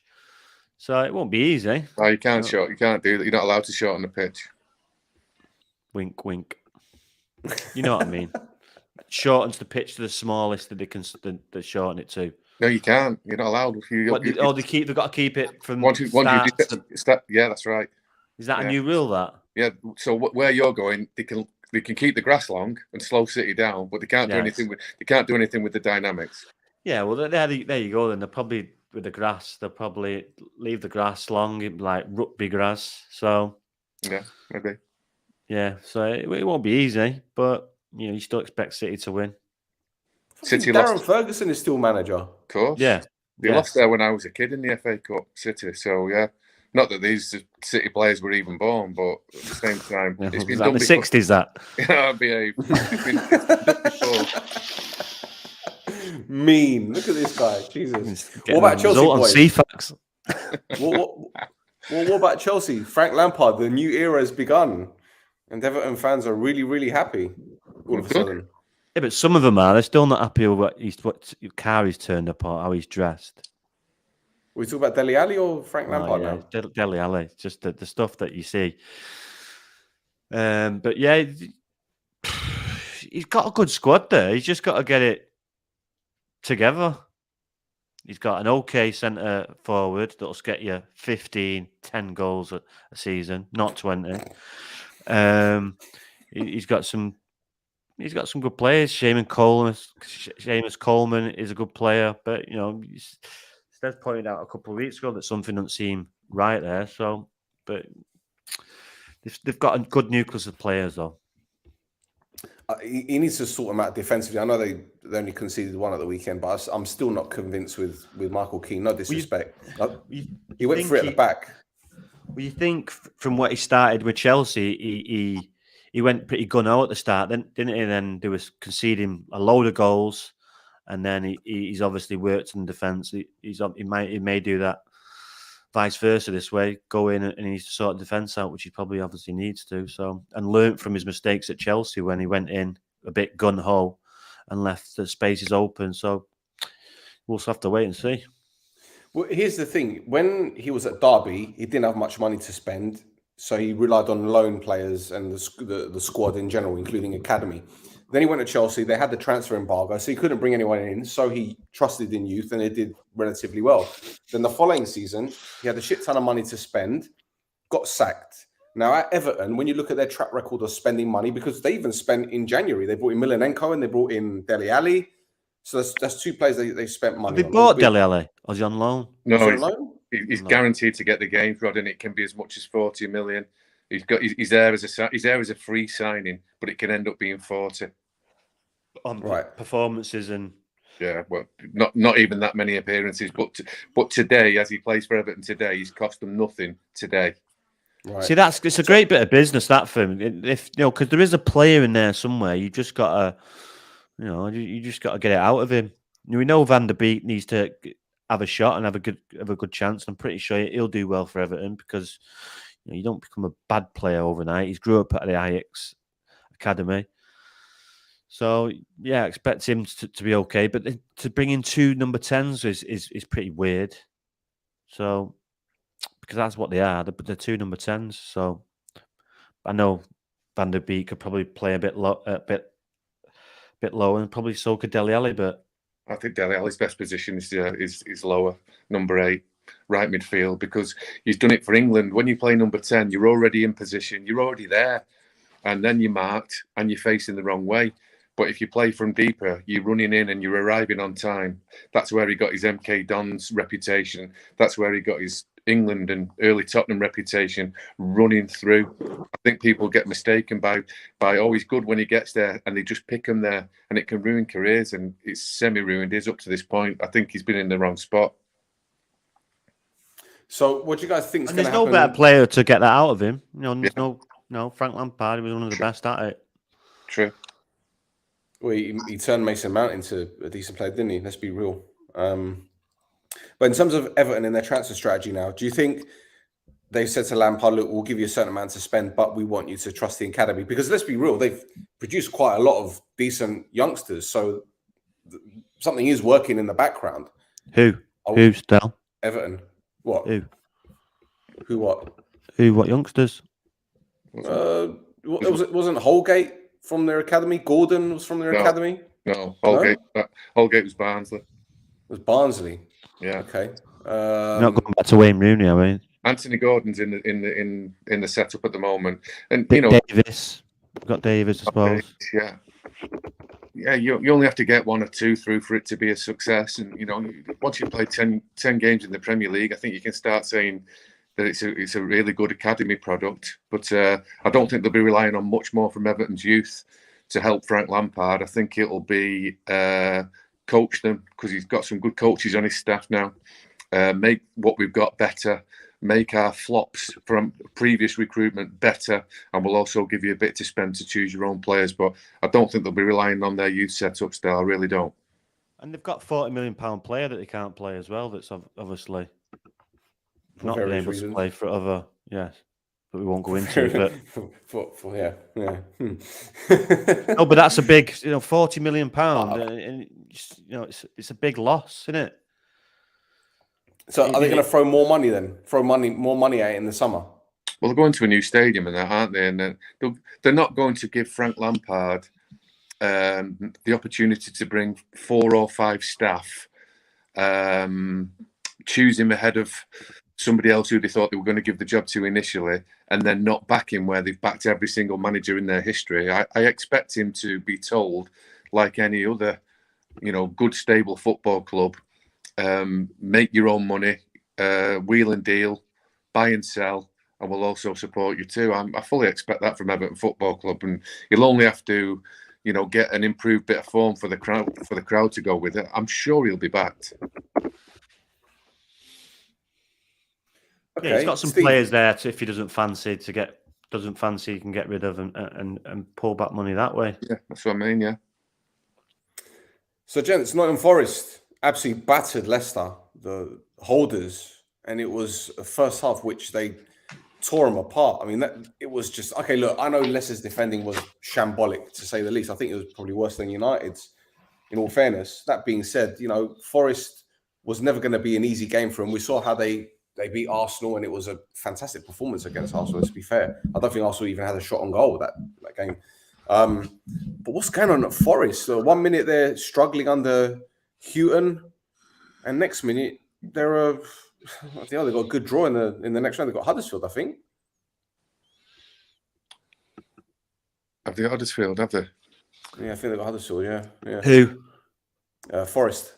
so it won't be easy. No, you can't short. You can't do that. You're not allowed to shorten the pitch. Wink, wink. You know what I mean? shortens the pitch to the smallest that they can shorten it to. No, you can't. You're not allowed. They've got to keep it from once you yeah, that's right. Is that a new rule? That So where you're going, they can keep the grass long and slow City down, but they can't do anything with the dynamics. Yeah, well, there you go. Then they'll probably with the grass, they'll probably leave the grass long, like rugby grass. So yeah, maybe. Yeah, so it won't be easy, but you still expect City to win. City Darren Ferguson is still manager. Of course. Yeah. They lost there when I was a kid in the FA Cup, City. So, yeah. Not that these City players were even born, but at the same time, it's been done the 60s, that. Yeah, behave. Mean. Look at this guy. Jesus. What about Chelsea boys? Facups. What about Chelsea? Frank Lampard, the new era has begun. And Everton fans are really, really happy all of a sudden. Yeah, but some of them are. They're still not happy with what car he's turned up or how he's dressed. We talk about Dele Alli or Frank Lampard now? Dele Alli. Just the stuff that you see. But yeah, he's got a good squad there. He's just got to get it together. He's got an okay centre forward that'll get you 15, 10 goals a season, not 20. He's got some good players. Seamus Coleman is a good player, but Steph pointed out a couple of weeks ago that something doesn't seem right there. So, but they've got a good nucleus of players, though. He needs to sort them out defensively. I know they only conceded one at the weekend, but I'm still not convinced with Michael Keane. No disrespect. He went through at the back. Well, you think from what he started with Chelsea, he went pretty gun-ho at the start, didn't he? Then there was conceding a load of goals, and then he's obviously worked in defence. He may do that vice versa this way, go in and he needs to sort defence out, which he probably obviously needs to. So, and learnt from his mistakes at Chelsea when he went in a bit gun-ho and left the spaces open. So we'll just have to wait and see. Well, here's the thing. When he was at Derby, he didn't have much money to spend. So he relied on loan players and the squad in general, including academy. Then he went to Chelsea. They had the transfer embargo, so he couldn't bring anyone in. So he trusted in youth, and it did relatively well. Then the following season, he had a shit ton of money to spend, got sacked. Now at Everton, when you look at their track record of spending money, because they even spent in January, they brought in Milenenko and they brought in Dele Alli. So that's two players they spent money on. They bought Dele Alli, or is he on loan? No, he's guaranteed to get the game, Rod, and it can be as much as 40 million. He's there as a free signing, but it can end up being 40 on performances and well, not even that many appearances. But today, as he plays for Everton today, he's cost them nothing today. Right. See, it's a great bit of business that for him. If because there is a player in there somewhere, you just got to, you just got to get it out of him. We know Van der Beek needs to have a shot and have a good chance. I'm pretty sure he'll do well for Everton because you don't become a bad player overnight. He's grew up at the Ajax academy. So, yeah, I expect him to be okay. But to bring in two number 10s is pretty weird. So, because that's what they are. They're two number 10s. So, I know Van der Beek could probably play a bit low, and probably so could Dele Alli. But I think Dele Alli's best position is lower, number 8, right midfield, because he's done it for England. When you play number 10, you're already in position. You're already there. And then you're marked and you're facing the wrong way. But if you play from deeper, you're running in and you're arriving on time. That's where he got his MK Dons reputation. That's where he got his England and early Tottenham reputation, running through. I think people get mistaken by he's good when he gets there, and they just pick him there, and it can ruin careers, and it's semi-ruined his up to this point. I think he's been in the wrong spot. So what do you guys think is going to happen? There's no better player to get that out of him. There's no Frank Lampard. He was one of the best at it. True. Well, he turned Mason Mount into a decent player, didn't he? Let's be real. But in terms of Everton and their transfer strategy now, do you think they've said to Lampard, look, we'll give you a certain amount to spend, but we want you to trust the academy? Because let's be real, they've produced quite a lot of decent youngsters. So something is working in the background. Who? Who, Stel? Everton. What? Who? What? Who? What youngsters? It wasn't Holgate from their academy? Gordon was from their academy? No, Holgate was Barnsley. It was Barnsley. Yeah. Okay. Not going back to Wayne Rooney, I mean. Anthony Gordon's in the setup at the moment, and Davis. We've got Davis, I suppose. Yeah. Yeah, you only have to get 1 or 2 through for it to be a success. And, once you play 10 games in the Premier League, I think you can start saying that it's a really good academy product. But I don't think they'll be relying on much more from Everton's youth to help Frank Lampard. I think it'll be coach them, because he's got some good coaches on his staff now. Make what we've got better. Make our flops from previous recruitment better, and we'll also give you a bit to spend to choose your own players. But I don't think they'll be relying on their youth setup still. I really don't. And they've got £40 million player that they can't play as well. That's obviously not been able to play for other. Yes, but we won't go into it. But yeah. No, but that's a big, £40 million, and it's a big loss, isn't it? So are they going to throw more money then? More money at it in the summer? Well, they're going to a new stadium and that, aren't they? And they're not going to give Frank Lampard the opportunity to bring 4 or 5 staff, choose him ahead of somebody else who they thought they were going to give the job to initially, and then not back him where they've backed every single manager in their history. I expect him to be told, like any other, good, stable football club, make your own money, wheel and deal, buy and sell, and we'll also support you too. I fully expect that from Everton Football Club, and you'll only have to, get an improved bit of form for the crowd to go with it. I'm sure he'll be backed. Okay, yeah, he's got some players there if he doesn't fancy, he can get rid of and pull back money that way. Yeah, that's what I mean. Yeah. So, gents, Nottingham Forest absolutely battered Leicester, the holders, and it was a first half which they tore them apart. I mean, it was just okay. Look, I know Leicester's defending was shambolic to say the least. I think it was probably worse than United's. In all fairness, that being said, Forest was never going to be an easy game for them. We saw how they beat Arsenal, and it was a fantastic performance against Arsenal. Let's be fair. I don't think Arsenal even had a shot on goal that game. But what's going on at Forest? So 1 minute they're struggling under Houghton, and next minute they've got a good draw in the next round. They've got Huddersfield, I think. Have they got Huddersfield? Have they? Yeah, I think they've got Huddersfield. Yeah. Who? Forest.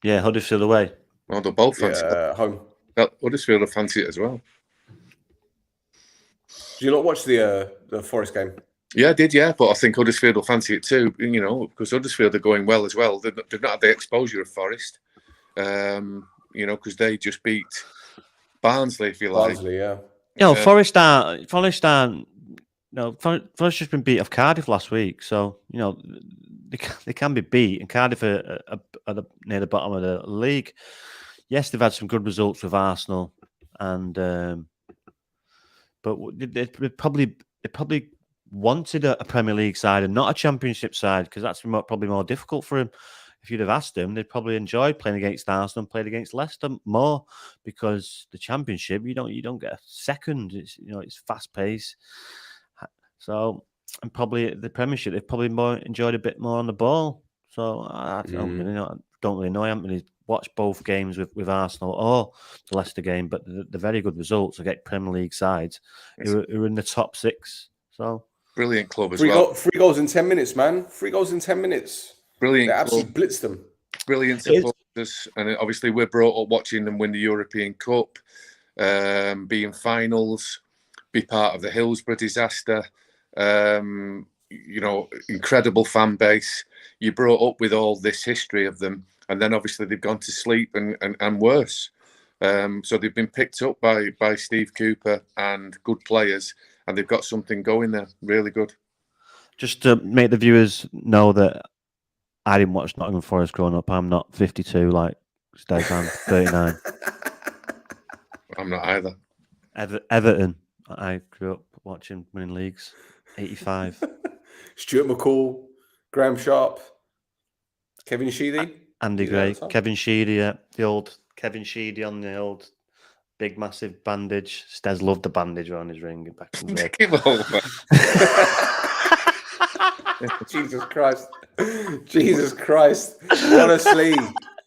Yeah, Huddersfield away. Oh, they're both fancy home. Huddersfield will fancy it as well. Do you not watch the Forest game? Yeah, I did, yeah. But I think Huddersfield will fancy it too, because Huddersfield are going well as well. They've not had the exposure of Forest, because they just beat Barnsley, if you like. Barnsley, yeah. Forest aren't. Forest just been beat off Cardiff last week, so they can be beat, and Cardiff are near the bottom of the league. Yes, they've had some good results with Arsenal, and but they probably wanted a Premier League side and not a Championship side, because that's probably more difficult for him. If you'd have asked him, they'd probably enjoyed playing against Arsenal and played against Leicester more, because the Championship you don't get a second. It's fast paced. So, and probably the Premiership, they've probably enjoyed a bit more on the ball. So I don't really know. I haven't really watched both games with Arsenal or the Leicester game, but the very good results against Premier League sides who are in the top 6. So brilliant club as well. 3 goals in 10 minutes, man. 3 goals in 10 minutes. Brilliant. They absolutely blitzed them. Brilliant supporters, and obviously we're brought up watching them win the European Cup, be in finals, be part of the Hillsborough disaster. Incredible fan base. You brought up with all this history of them, and then obviously they've gone to sleep and worse. So they've been picked up by Steve Cooper and good players, and they've got something going there. Really good. Just to make the viewers know that I didn't watch Nottingham Forest growing up. I'm not 52 like Stel. I'm 39. I'm not either. Everton. I grew up watching winning leagues. 85. Stuart McCall, Graham Sharp, Kevin Sheedy, Andy Gray, Kevin Sheedy, the old Kevin Sheedy on the old Big, massive bandage. Stes loved the bandage around his ring back in the day. Give over. Jesus Christ. Jesus Christ. Honestly.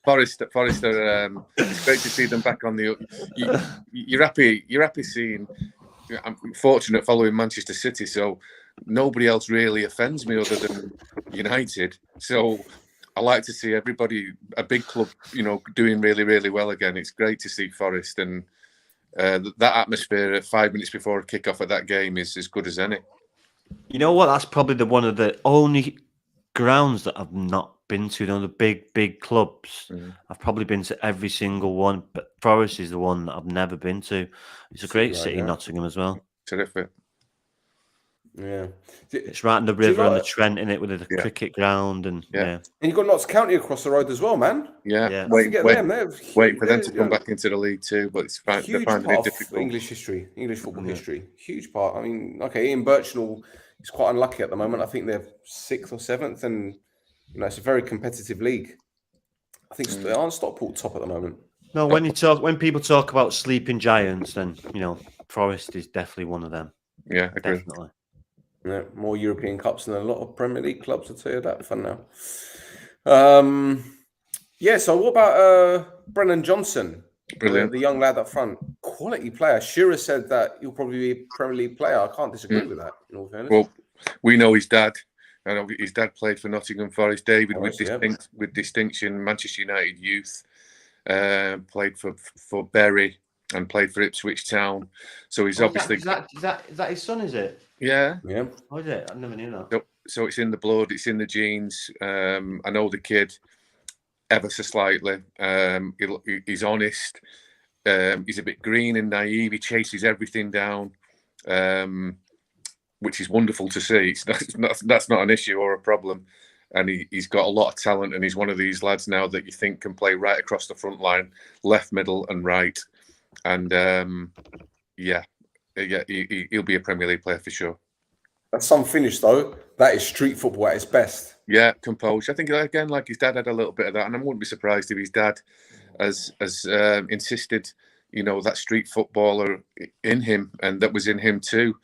Forrester, it's great to see them back on the. You're happy seeing. I'm fortunate following Manchester City, so nobody else really offends me other than United. So I like to see everybody, a big club, doing really, really well again. It's great to see Forest, and that atmosphere at 5 minutes before a kickoff at that game is as good as any. You know what? That's probably one of the only grounds that I've not been to. The big clubs. I've probably been to every single one, but Forest is the one that I've never been to. It's a great city, Nottingham, as well. Terrific. Yeah, it's right on the river and the Trent in it with the cricket ground, and and you've got Notts County across the road as well, man. Yeah. Wait for them to come back into the league too, but it's huge part of difficult. English football history. Huge part. I mean, Ian Birchnell is quite unlucky at the moment. I think they're 6th or 7th, and it's a very competitive league. I think aren't Stockport top at the moment. No, when people talk about sleeping giants, then Forest is definitely one of them. Yeah, agree. Definitely. Yeah, more European Cups than a lot of Premier League clubs, I'll tell you that for now. So what about Brennan Johnson? Brilliant. The young lad up front. Quality player. Shearer said that he'll probably be a Premier League player. I can't disagree with that, in all fairness. Well, we know his dad. I know his dad played for Nottingham Forest. David, with distinction, Manchester United youth. Played for Bury and played for Ipswich Town. So he's obviously... Is that his son, is it? Yeah. Oh, is it? I never knew that. So it's in the blood, it's in the genes. I know the kid ever so slightly. He's honest. He's a bit green and naive. He chases everything down, which is wonderful to see. That's not an issue or a problem. And he's got a lot of talent, and he's one of these lads now that you think can play right across the front line, left, middle, and right. And he'll be a Premier League player for sure. That's some finish, though. That is street football at its best. Yeah, composed. I think, again, like his dad had a little bit of that, and I wouldn't be surprised if his dad has insisted, that street footballer in him, and that was in him too.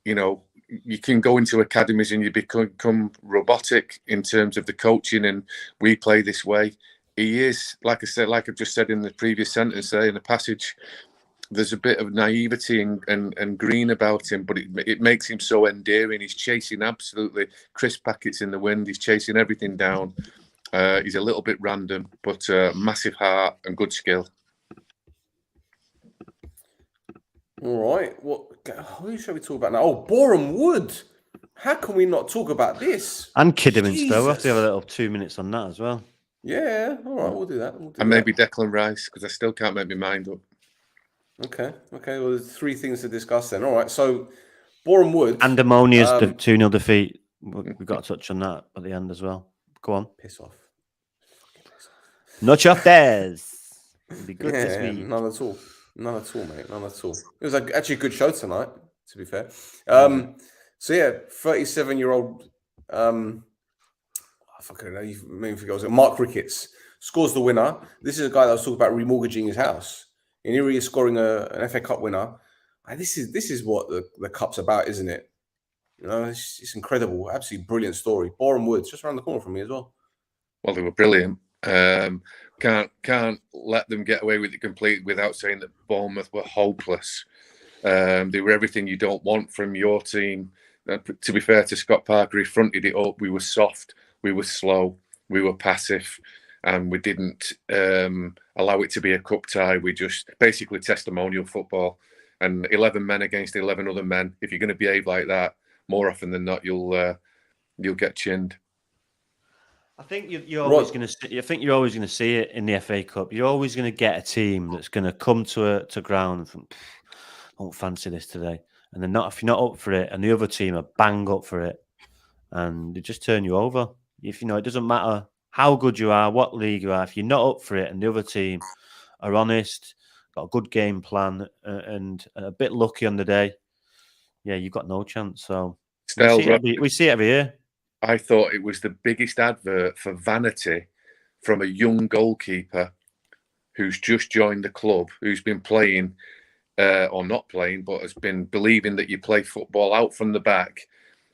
You can go into academies and you become robotic in terms of the coaching, and we play this way. He is, like I said, like I've just said in the previous sentence there in the passage, there's a bit of naivety and green about him, but it makes him so endearing. He's chasing absolutely crisp packets in the wind. He's chasing everything down. He's a little bit random, but massive heart and good skill. All right. Who shall we talk about now? Oh, Boreham Wood. How can we not talk about this? And Kidderminster. We'll have to have a little 2 minutes on that as well. Yeah. All right. We'll do that. And maybe Declan Rice, because I still can't make my mind up. Okay. Well, there's 3 things to discuss then. All right. So, Boreham Wood. And Ammonia's 2-0 defeat. We've got to touch on that at the end as well. Go on. Piss off. Not your theirs. It'll be good this week. None at all, mate. None at all. It was actually a good show tonight, to be fair. 37-year-old. I fucking know. You maybe forget. Mark Ricketts scores the winner. This is a guy that was talking about remortgaging his house. And here he is scoring an FA Cup winner. And this is what the cup's about, isn't it? It's incredible. Absolutely brilliant story. Boreham Woods, just around the corner from me as well. Well, they were brilliant. Can't let them get away with it completely without saying that Bournemouth were hopeless. They were everything you don't want from your team. To be fair to Scott Parker, he fronted it up. We were soft, we were slow, we were passive, and we didn't allow it to be a cup tie. We just basically testimonial football. And 11 men against 11 other men. If you're going to behave like that, more often than not, you'll get chinned. I think you're always going to see. I think you're always going to see it in the FA Cup. You're always going to get a team that's going to come to ground and think, I don't fancy this today, and they're not. If you're not up for it, and the other team are bang up for it, and they just turn you over. If it doesn't matter how good you are, what league you are. If you're not up for it, and the other team are honest, got a good game plan, and a bit lucky on the day, yeah, you've got no chance. So Stel, we see it every year. I thought it was the biggest advert for vanity from a young goalkeeper who's just joined the club, who's been playing or not playing, but has been believing that you play football out from the back,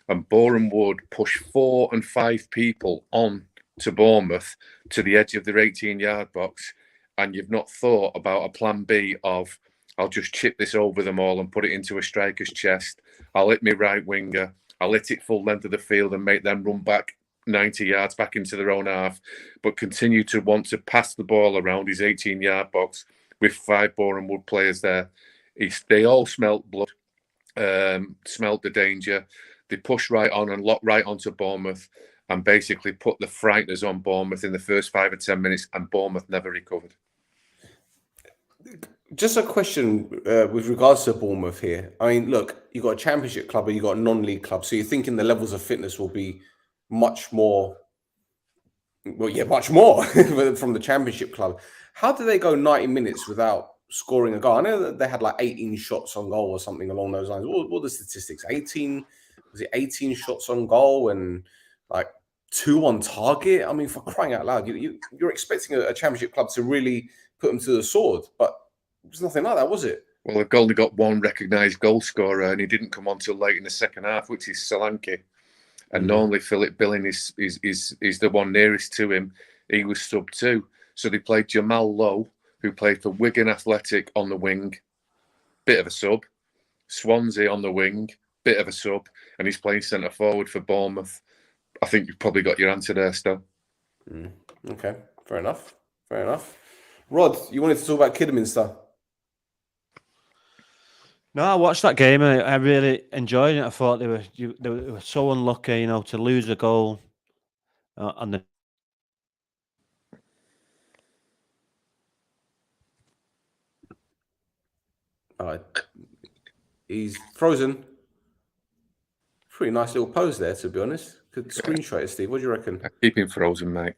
and Boreham Wood push 4 and 5 people on to Bournemouth to the edge of their 18-yard box, and you've not thought about a plan B of, I'll just chip this over them all and put it into a striker's chest. I'll hit my right winger. I'll hit it full length of the field and make them run back 90 yards back into their own half, but continue to want to pass the ball around his 18-yard box with 5 Boreham Wood players there. They all smelt blood, smelt the danger. They pushed right on and locked right onto Bournemouth and basically put the frighteners on Bournemouth in the first 5 or 10 minutes, and Bournemouth never recovered. Just a question with regards to Bournemouth here. I mean, look, you've got a championship club and you've got a non-league club. So you're thinking the levels of fitness will be much more, much more from the championship club. How do they go 90 minutes without scoring a goal? I know that they had like 18 shots on goal or something along those lines. What are the statistics? 18 shots on goal and like 2 on target? I mean, for crying out loud, you're expecting a championship club to really put them to the sword, but it was nothing like that, was it? Well, they've only got one recognised goal scorer, and he didn't come on till late in the second half, which is Solanke. And normally Philip Billing is the one nearest to him. He was sub 2. So they played Jamal Lowe, who played for Wigan Athletic, on the wing, bit of a sub. Swansea on the wing, bit of a sub. And he's playing centre forward for Bournemouth. I think you've probably got your answer there, Stel. Okay, fair enough. Rod, you wanted to talk about Kidderminster? No, I watched that game and I really enjoyed it. I thought they were so unlucky, to lose a goal on the. He's frozen. Pretty nice little pose there, to be honest. Could screenshot it, Steve. What do you reckon? Keep him frozen, mate.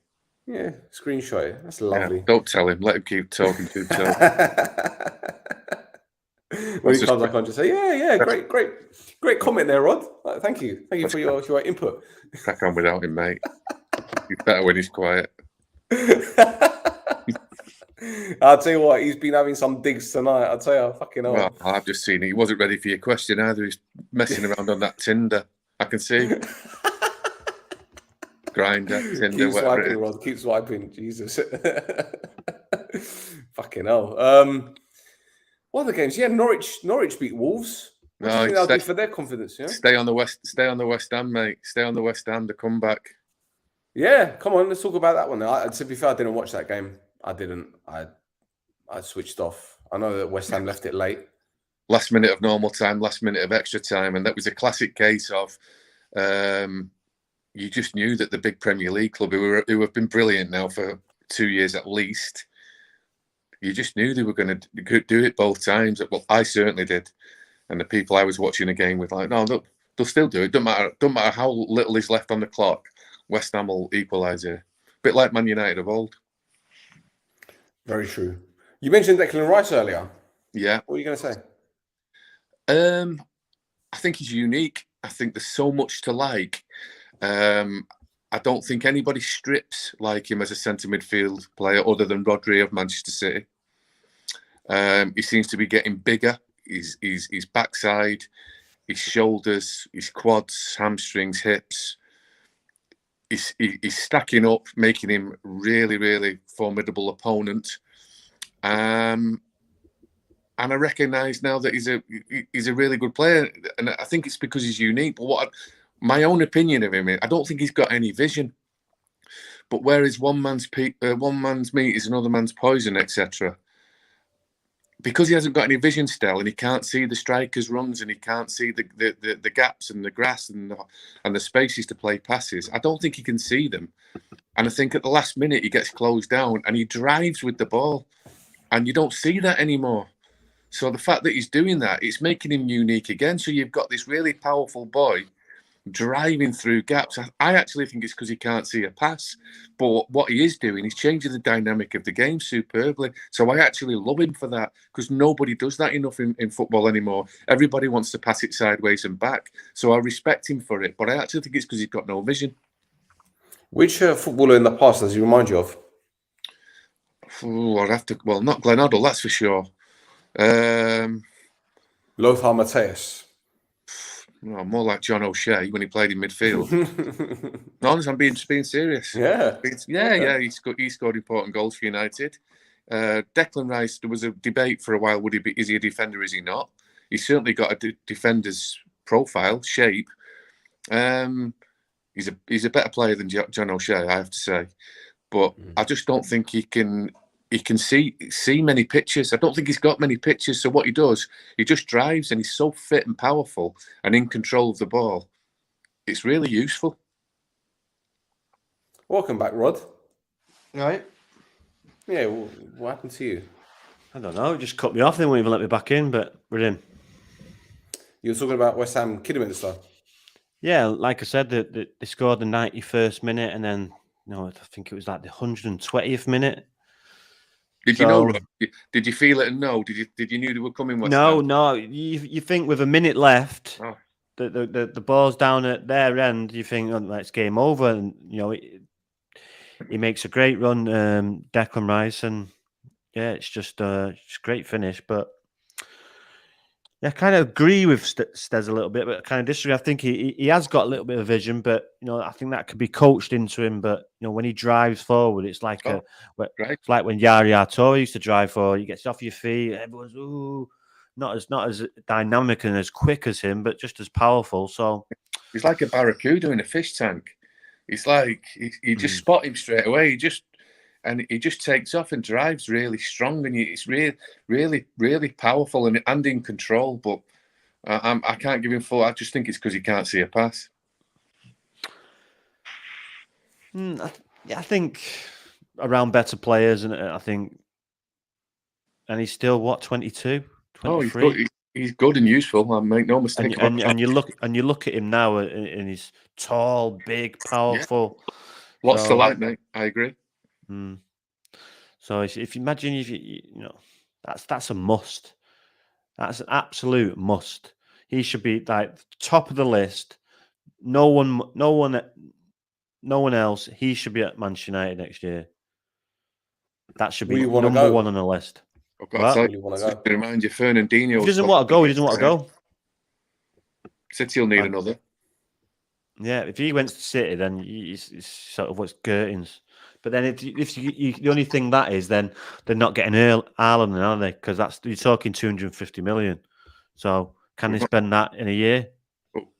Yeah, screenshot it. That's lovely. Yeah, don't tell him. Let him keep talking to himself. When he comes back on, just say, yeah, great comment there, Rod. Thank you for your input. Crack on without him, mate. He's better when he's quiet. I'll tell you what, he's been having some digs tonight. I'll tell you, fucking hell. Well, I've just seen it. He wasn't ready for your question either. He's messing around on that Tinder. I can see. Grinder, Tinder, keep whatever swiping, it is. Rod. Keep swiping. Jesus. Fucking hell. What are the games? Yeah, Norwich beat Wolves. What do you think that'll do for their confidence? Yeah? Stay on the West Ham, mate. Stay on the West Ham, the comeback. Yeah, come on, let's talk about that one. To be fair, I didn't watch that game. I didn't. I switched off. I know that West Ham left it late. Last minute of normal time, last minute of extra time, and that was a classic case of you just knew that the big Premier League club, who have been brilliant now for 2 years at least, you just knew they were going to do it both times. Well, I certainly did, and the people I was watching the game with, like, no, they'll still do it. Don't matter how little is left on the clock. West Ham will equalise here. A bit like Man United of old. Very true. You mentioned Declan Rice earlier. Yeah. What are you going to say? I think he's unique. I think there's so much to like. I don't think anybody strips like him as a centre midfield player other than Rhodri of Manchester City. He seems to be getting bigger. His backside, his shoulders, his quads, hamstrings, hips. He's stacking up, making him really, really formidable opponent. And I recognise now that he's a really good player, and I think it's because he's unique. But my own opinion of him is, I don't think he's got any vision. But whereas one man's meat is another man's poison, etc. Because he hasn't got any vision still, and he can't see the strikers' runs, and he can't see the gaps and the grass and the spaces to play passes. I don't think he can see them, and I think at the last minute he gets closed down and he drives with the ball, and you don't see that anymore. So the fact that he's doing that, it's making him unique again. So you've got this really powerful boy driving through gaps. I actually think it's because he can't see a pass. But what he is doing, he's changing the dynamic of the game superbly. So I actually love him for that, because nobody does that enough in football anymore. Everybody wants to pass it sideways and back. So I respect him for it. But I actually think it's because he's got no vision. Which footballer in the past does he remind you of? I'd have to. Well, not Glenn Hoddle, that's for sure. Lothar Matthäus. No, more like John O'Shea when he played in midfield. No, honestly, I'm being serious. Yeah. Yeah. He scored important goals for United. Declan Rice, there was a debate for a while. Is he a defender? Is he not? He's certainly got a defender's profile, shape. He's a better player than John O'Shea, I have to say. But I just don't think he can see many pitches. I don't think he's got many pitches. So what he does, he just drives, and he's so fit and powerful and in control of the ball. It's really useful. Welcome back, Rod. Right. Yeah, what happened to you? I don't know. It just cut me off. They won't even let me back in, but we're in. You were talking about West Ham Kidderminster. Yeah, like I said, they scored the 91st minute, and then I think it was like the 120th minute. Did you know, Rob? Did you feel it and know? Did you knew they were coming? No. You think with a minute left, the ball's down at their end. You think, it's game over, and he makes a great run, Declan Rice, and yeah, it's just a great finish. But yeah, I kind of agree with Stes a little bit, but I kind of disagree. I think he has got a little bit of vision, but I think that could be coached into him. But when he drives forward, it's like it's like when Yaya Toure used to drive forward. He gets off your feet, everyone's not as dynamic and as quick as him, but just as powerful. So he's like a barracuda in a fish tank. It's like you just spot him straight away. He just takes off and drives really strong, and it's really powerful and in control. But I can't give him full. I just think it's because he can't see a pass. I think around better players, and I think, and he's still 22, 23. Oh, he's good and useful. I make no mistake. And you look at him now, and he's tall, big, powerful. Yeah. What's the like, mate? I agree. So if you imagine, that's a must. That's an absolute must. He should be like top of the list. No one else. He should be at Manchester United next year. That should be number one on the list. I've got to remind you, Fernandinho. He doesn't want to go. He doesn't want to go. City will need another. Yeah, if he went to City, then he's sort of what's Gertins. But then if the only thing that is, then they're not getting Ireland, are they? Because you're talking 250 million. So can they spend that in a year?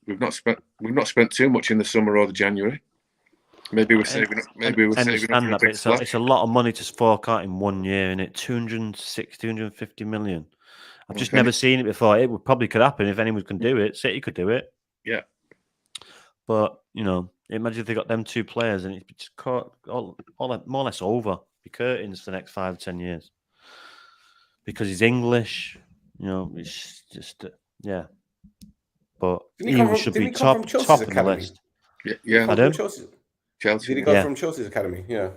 We've not spent too much in the summer or the January. Maybe we're saving. Maybe we're saving up for a big splash. It's a lot of money to fork out in 1 year, and 250 million. I've just never seen it before. It probably could happen if anyone can do it. City could do it. Yeah. But imagine if they got them two players, and it's just more or less over. Be curtains for the next 5-10 years because he's English. It's just But he should be top of the list. Yeah. Chelsea. Did he go from Chelsea's academy? Yeah.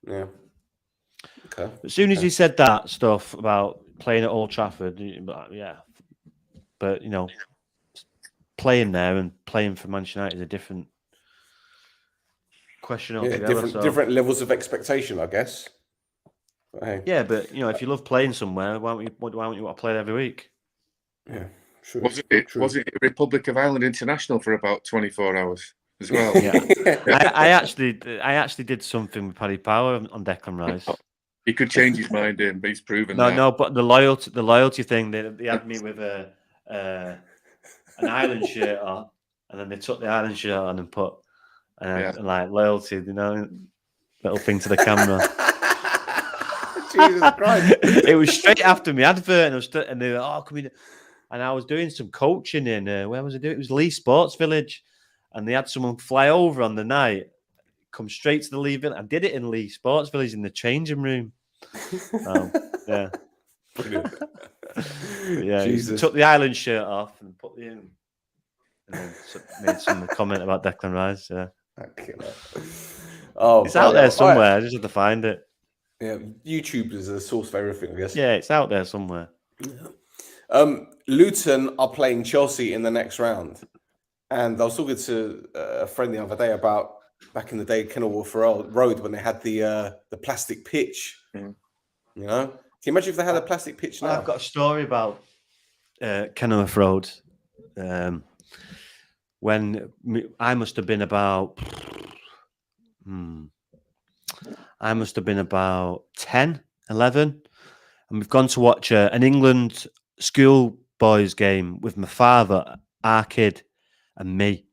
Okay. As soon as he said that stuff about playing at Old Trafford, but playing there and playing for Manchester United is a different question altogether. Different levels of expectation, I guess. But hey. Yeah, but if you love playing somewhere, why don't you want to play there every week? Yeah, true. Was it Republic of Ireland International for about 24 hours as well? Yeah. I actually did something with Paddy Power on Declan Rice. He could change his mind but he's proven that. No, but the loyalty thing, they had me with an Ireland shirt on, and then they took the Ireland shirt on and put and like loyalty, little thing to the camera. Jesus Christ! It was straight after me advert, and they were come in, and I was doing some coaching in where was I doing? It was Lee Sports Village, and they had someone fly over on the night, come straight to the Lee Village. I did it in Lee Sports Village in the changing room. Yeah. Yeah, took the Ireland shirt off and put the in, and then made some comment about Declan Rice. Yeah, it's out there somewhere. I just have to find it. Yeah, YouTube is a source of everything, I guess. Yeah, it's out there somewhere. Yeah. Luton are playing Chelsea in the next round, and I was talking to a friend the other day about back in the day, Kenilworth Road, when they had the plastic pitch You know, can you imagine if they had a plastic pitch now? I've got a story about Kenilworth Road. When I must have been about, I must have been about 10, 11. And we've gone to watch an England school boys game with my father, our kid, and me.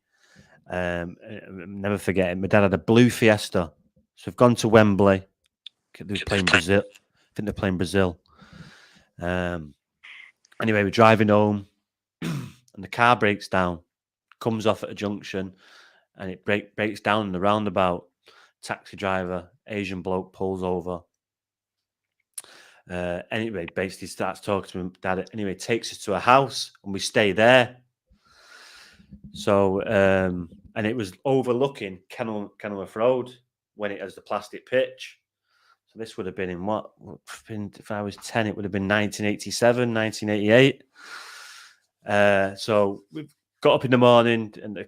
I'll never forget it. My dad had a blue Fiesta. So we've gone to Wembley. They're playing Brazil. I think they're playing Brazil. Anyway, we're driving home and the car breaks down, comes off at a junction, and it breaks down in the roundabout. Taxi driver, Asian bloke, pulls over. Anyway, basically starts talking to him. Dad, anyway, takes us to a house and we stay there. So, and it was overlooking Kenilworth Road when it has the plastic pitch. So this would have been in what? If I was 10, it would have been 1987, 1988. So we've got up in the morning and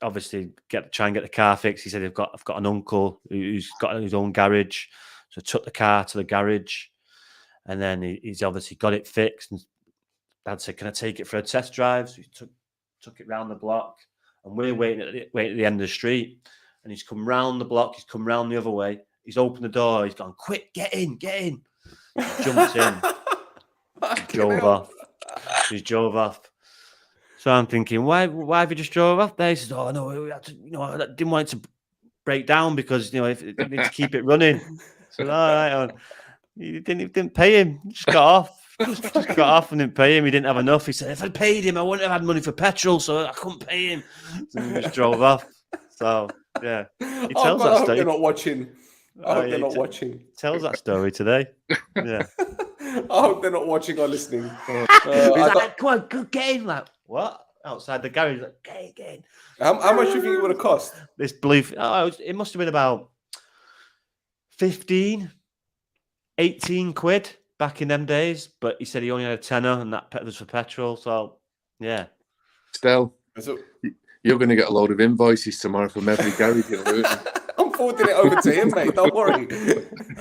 obviously try and get the car fixed. He said, I've got an uncle who's got his own garage. So I took the car to the garage and then he's obviously got it fixed. And Dad said, can I take it for a test drive? So he took it round the block and we're waiting at the end of the street. And he's come round the block. He's come round the other way. He's opened the door. He's gone, quick, get in. He jumped in. He drove off. So I'm thinking, why have you just drove off there? He says, oh, no, I didn't want it to break down because, if you need to keep it running. So, all right. He didn't pay him. He just got off. Just got off and didn't pay him. He didn't have enough. He said, if I'd paid him, I wouldn't have had money for petrol, so I couldn't pay him. So he just drove off. So, yeah. He tells that story. I hope they're not watching. I hope they're not watching. Tells that story today. Yeah. I hope they're not watching or listening. He's like, come on, get in. Like, what? Outside the garage. Like, get in. How much do you think it would have cost? This it must have been about 15, 18 quid back in them days. But he said he only had a tenner and that was for petrol. So, yeah. Stel, you're going to get a load of invoices tomorrow from every garage in Luton. I'm forwarding it over to him, mate. Don't worry.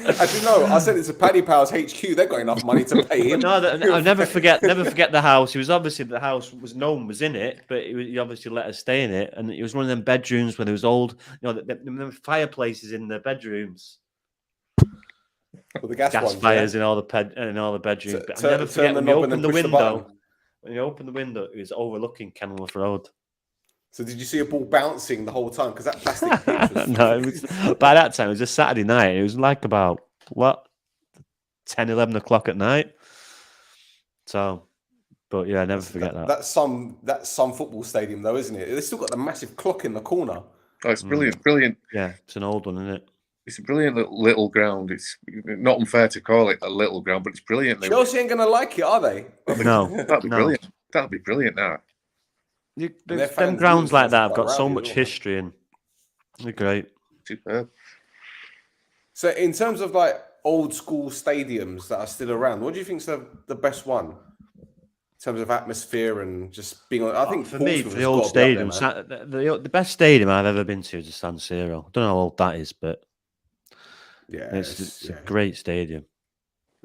Actually, no. I said it's a Paddy Powers HQ. They've got enough money to pay him. No, I'll never forget the house. He was obviously the house no one was in it, but he obviously let us stay in it. And it was one of them bedrooms where there was old, the fireplaces in the bedrooms. Well, the gas fires in all the bedrooms. But I'll never forget when you opened the window. When you opened the window, it was overlooking Kenilworth Road. So did you see a ball bouncing the whole time? Because that plastic pitch was... No, by that time, it was a Saturday night. It was like about, 10, 11 o'clock at night. So, but yeah, I never forget that. That's some football stadium, though, isn't it? They've still got the massive clock in the corner. Oh, it's brilliant. Brilliant. Yeah, it's an old one, isn't it? It's a brilliant little ground. It's not unfair to call it a little ground, but it's brilliant. Chelsea ain't going to like it, are they? No. That'd be brilliant. That'd be brilliant, now. Them grounds like that have got so much history and they're great. Superb. So in terms of like old school stadiums that are still around, what do you think's the best one? In terms of atmosphere and just being on, I think for me, for the old stadium, the best stadium I've ever been to is the San Siro. I don't know how old that is, but yeah, it's a great stadium.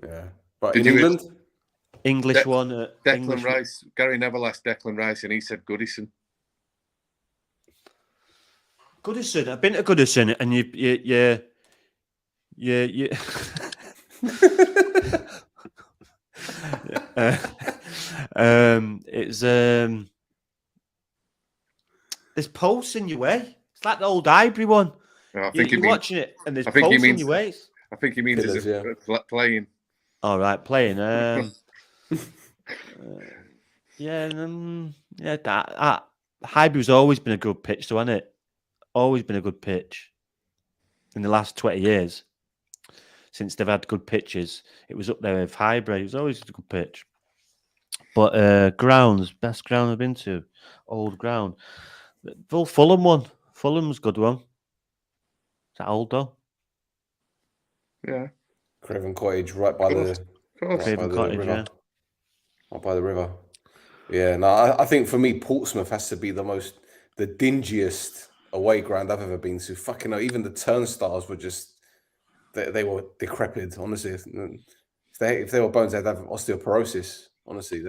Yeah. But in England? English one. Declan Rice. Gary Neville asked Declan Rice, and he said Goodison. Goodison. I've been to Goodison, and you. It's there's posts in your way. It's like the old Highbury one. No, you're watching it, and there's posts in your way. I think he means playing. All right, playing. Highbury's always been a good pitch, though, hasn't it? Always been a good pitch. In the last 20 years, since they've had good pitches, it was up there with Highbury. It was always a good pitch. But best ground I've been to, old ground. Fulham one. Fulham's a good one. Is that old though? Yeah. Craven Cottage, right by the river. Right by the river. Yeah, no, I think for me, Portsmouth has to be the dingiest away ground I've ever been to. Fucking hell, even the turnstiles were just they were decrepit. Honestly, if they were bones, they'd have osteoporosis. Honestly,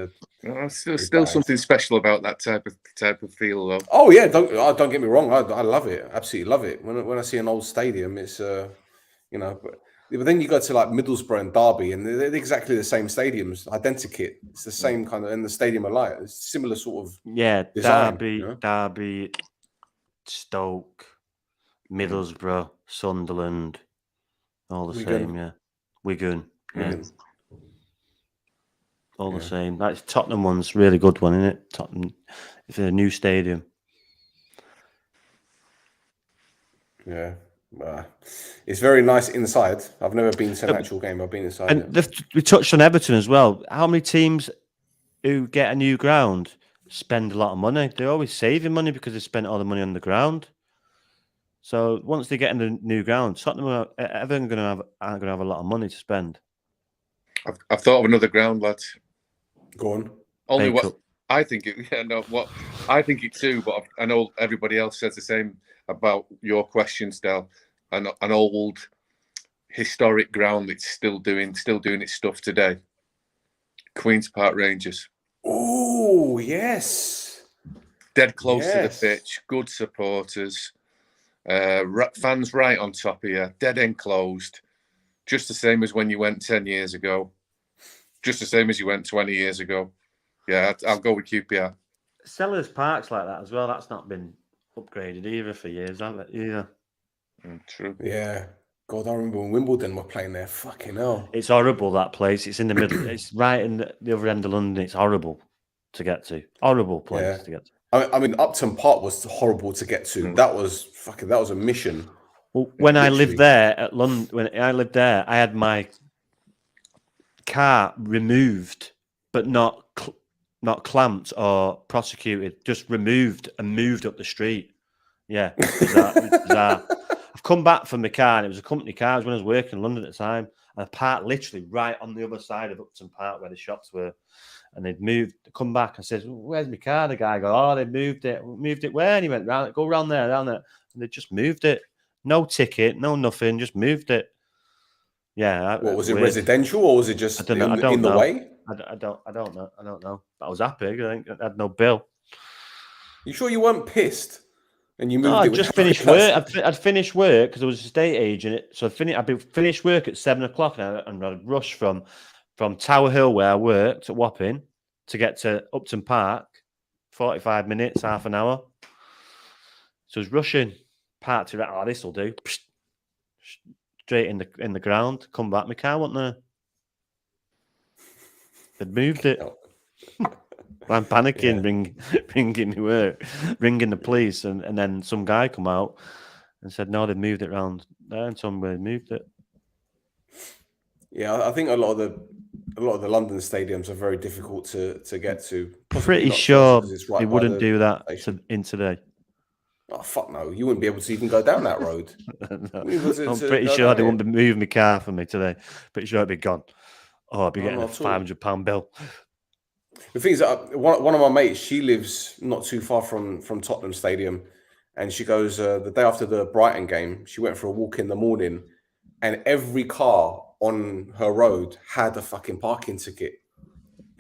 Still something special about that type of feel, though. Oh yeah, don't get me wrong. I love it. Absolutely love it. When I see an old stadium, it's but then you go to like Middlesbrough and Derby, and they're exactly the same stadiums, identical. It's the same kind of, and the stadium alike. It's similar sort of design, Derby, Stoke, Middlesbrough, Sunderland, all the same. Yeah, Wigan. Yeah. All the same. That's Tottenham one's really good one, isn't it? Tottenham, it's a new stadium. Yeah. It's very nice inside. I've never been to an actual game. I've been inside. And we touched on Everton as well. How many teams who get a new ground spend a lot of money? They're always saving money because they spent all the money on the ground. So once they get in the new ground, Tottenham are aren't going to have a lot of money to spend. I've thought of another ground, lads. Go on. Only what I think it. Yeah, no, what I think it too. But I know everybody else says the same about your question, Stel. An old historic ground that's still doing its stuff today. Queen's Park Rangers. Oh yes. Dead close to the pitch. Good supporters. Fans right on top of you. Dead enclosed. Just the same as when you went 10 years ago. Just the same as you went 20 years ago. Yeah, I'll go with QPR. Sellers Park's like that as well. That's not been upgraded either for years, has it? Either. True. Yeah. God, I remember when Wimbledon were playing there. Fucking hell. It's horrible, that place. It's in the middle. It's right in the other end of London. It's horrible to get to. Horrible place to get to. I mean, Upton Park was horrible to get to. That was a mission. Well, when I lived there at London, I had my car removed, but not clamped or prosecuted. Just removed and moved up the street. Yeah, bizarre. I've come back from the car, and it was a company car. It was when I was working in London at the time, and I parked literally right on the other side of Upton Park where the shops were. And they'd moved. Come back. I said, "Where's my car?" The guy goes, "Oh, they moved it. Moved it where?" And he went, "Go round there, down there." And they just moved it. No ticket, no nothing. Just moved it. Yeah. What was it? Residential, or was it just in the way? I don't know. I was happy. I had no bill. You sure you weren't pissed? And you moved No, it. I just finished work. I'd finished work because I was a estate agent. So I'd finished work at 7:00, and I'd rush from Tower Hill where I worked at Wapping to get to Upton Park, 45 minutes, half an hour. So I was rushing, parked it. Oh, this will do. Straight in the ground. Come back, my car wasn't there. They'd moved it. I'm panicking, ringing the work, ringing the police, and then some guy come out and said, "No, they've moved it round there, and somebody moved it." Yeah, I think a lot of the London stadiums are very difficult to get to. Pretty sure they wouldn't do that in today. Oh fuck no! You wouldn't be able to even go down that road. No. I'm pretty sure they wouldn't be moving my car for me today. Pretty sure it'd be gone. Oh, I'd be getting a £500 bill. The thing is, one of my mates, she lives not too far from Tottenham Stadium, and she goes the day after the Brighton game, she went for a walk in the morning, and every car on her road had a fucking parking ticket.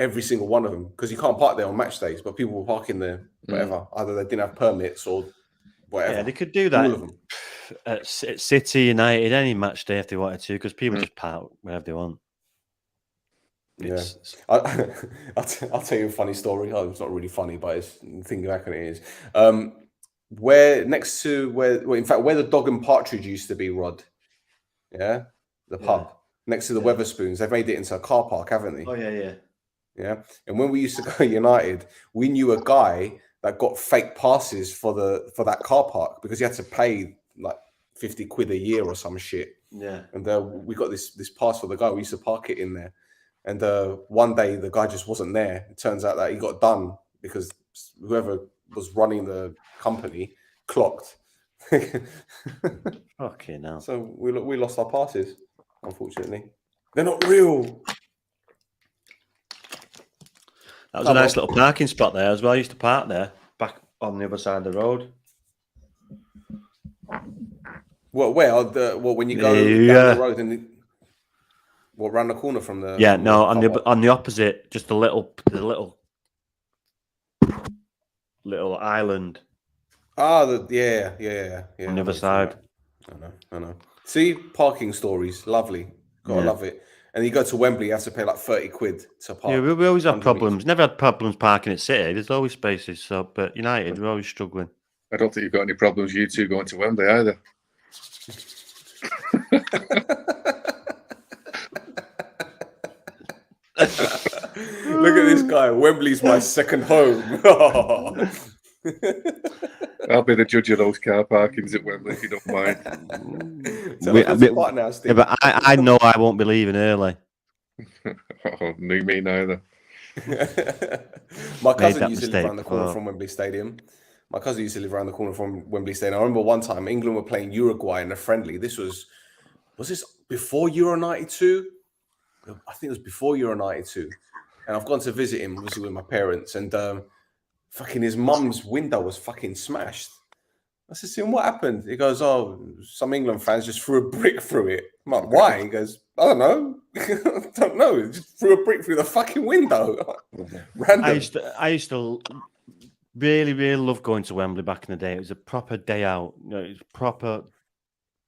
Every single one of them, because you can't park there on match days, but people were parking there, whatever. Either they didn't have permits or whatever. Yeah, they could do that at City, United, any match day if they wanted to, because people just park wherever they want. Yeah, I'll tell you a funny story. Oh, it's not really funny, but it's thinking back on it is. Where the Dog and Partridge used to be, Rod. Yeah, the pub next to the Weatherspoons. They've made it into a car park, haven't they? Oh yeah. Yeah, and when we used to go United, we knew a guy that got fake passes for that car park because he had to pay like 50 quid a year or some shit. Yeah, and we got this pass for the guy. We used to park it in there. And one day the guy just wasn't there. It turns out that he got done because whoever was running the company clocked. Okay, now. So we lost our passes, unfortunately. They're not real. That was a nice little parking spot there as well. I used to park there, back on the other side of the road. What? Where? When you go Yeah. down the road and round the corner from the? Yeah, from no, the on car the park? on the opposite, just the little island Ah, yeah. on the I know other what you're talking side. about. I know. See, parking stories, lovely. Gotta Yeah. love it. And you go to Wembley, you have to pay like 30 quid to Yeah, park. we always have 100 meters. problems. Never had problems parking at City. There's always spaces. So, but United, we're always struggling. I don't think you've got any problems, you two, going to Wembley either. Look at this guy. Wembley's my second home. I'll be the judge of those car parkings at Wembley if you don't mind. Yeah, but I know I won't be leaving early. Oh, me neither. My Made cousin that used to live mistake around the corner before. from Wembley Stadium. My cousin used to live around the corner from Wembley Stadium. I remember one time England were playing Uruguay in a friendly. This was this before Euro 92? I think it was before Euro 92. And I've gone to visit him, obviously with my parents, and fucking his mum's window was fucking smashed. I said to him, what happened? He goes, oh, some England fans just threw a brick through it. I'm like, why? He goes, I don't know. I don't know. Just threw a brick through the fucking window. Random. I used to really, really love going to Wembley back in the day. It was a proper day out. You know, it was proper,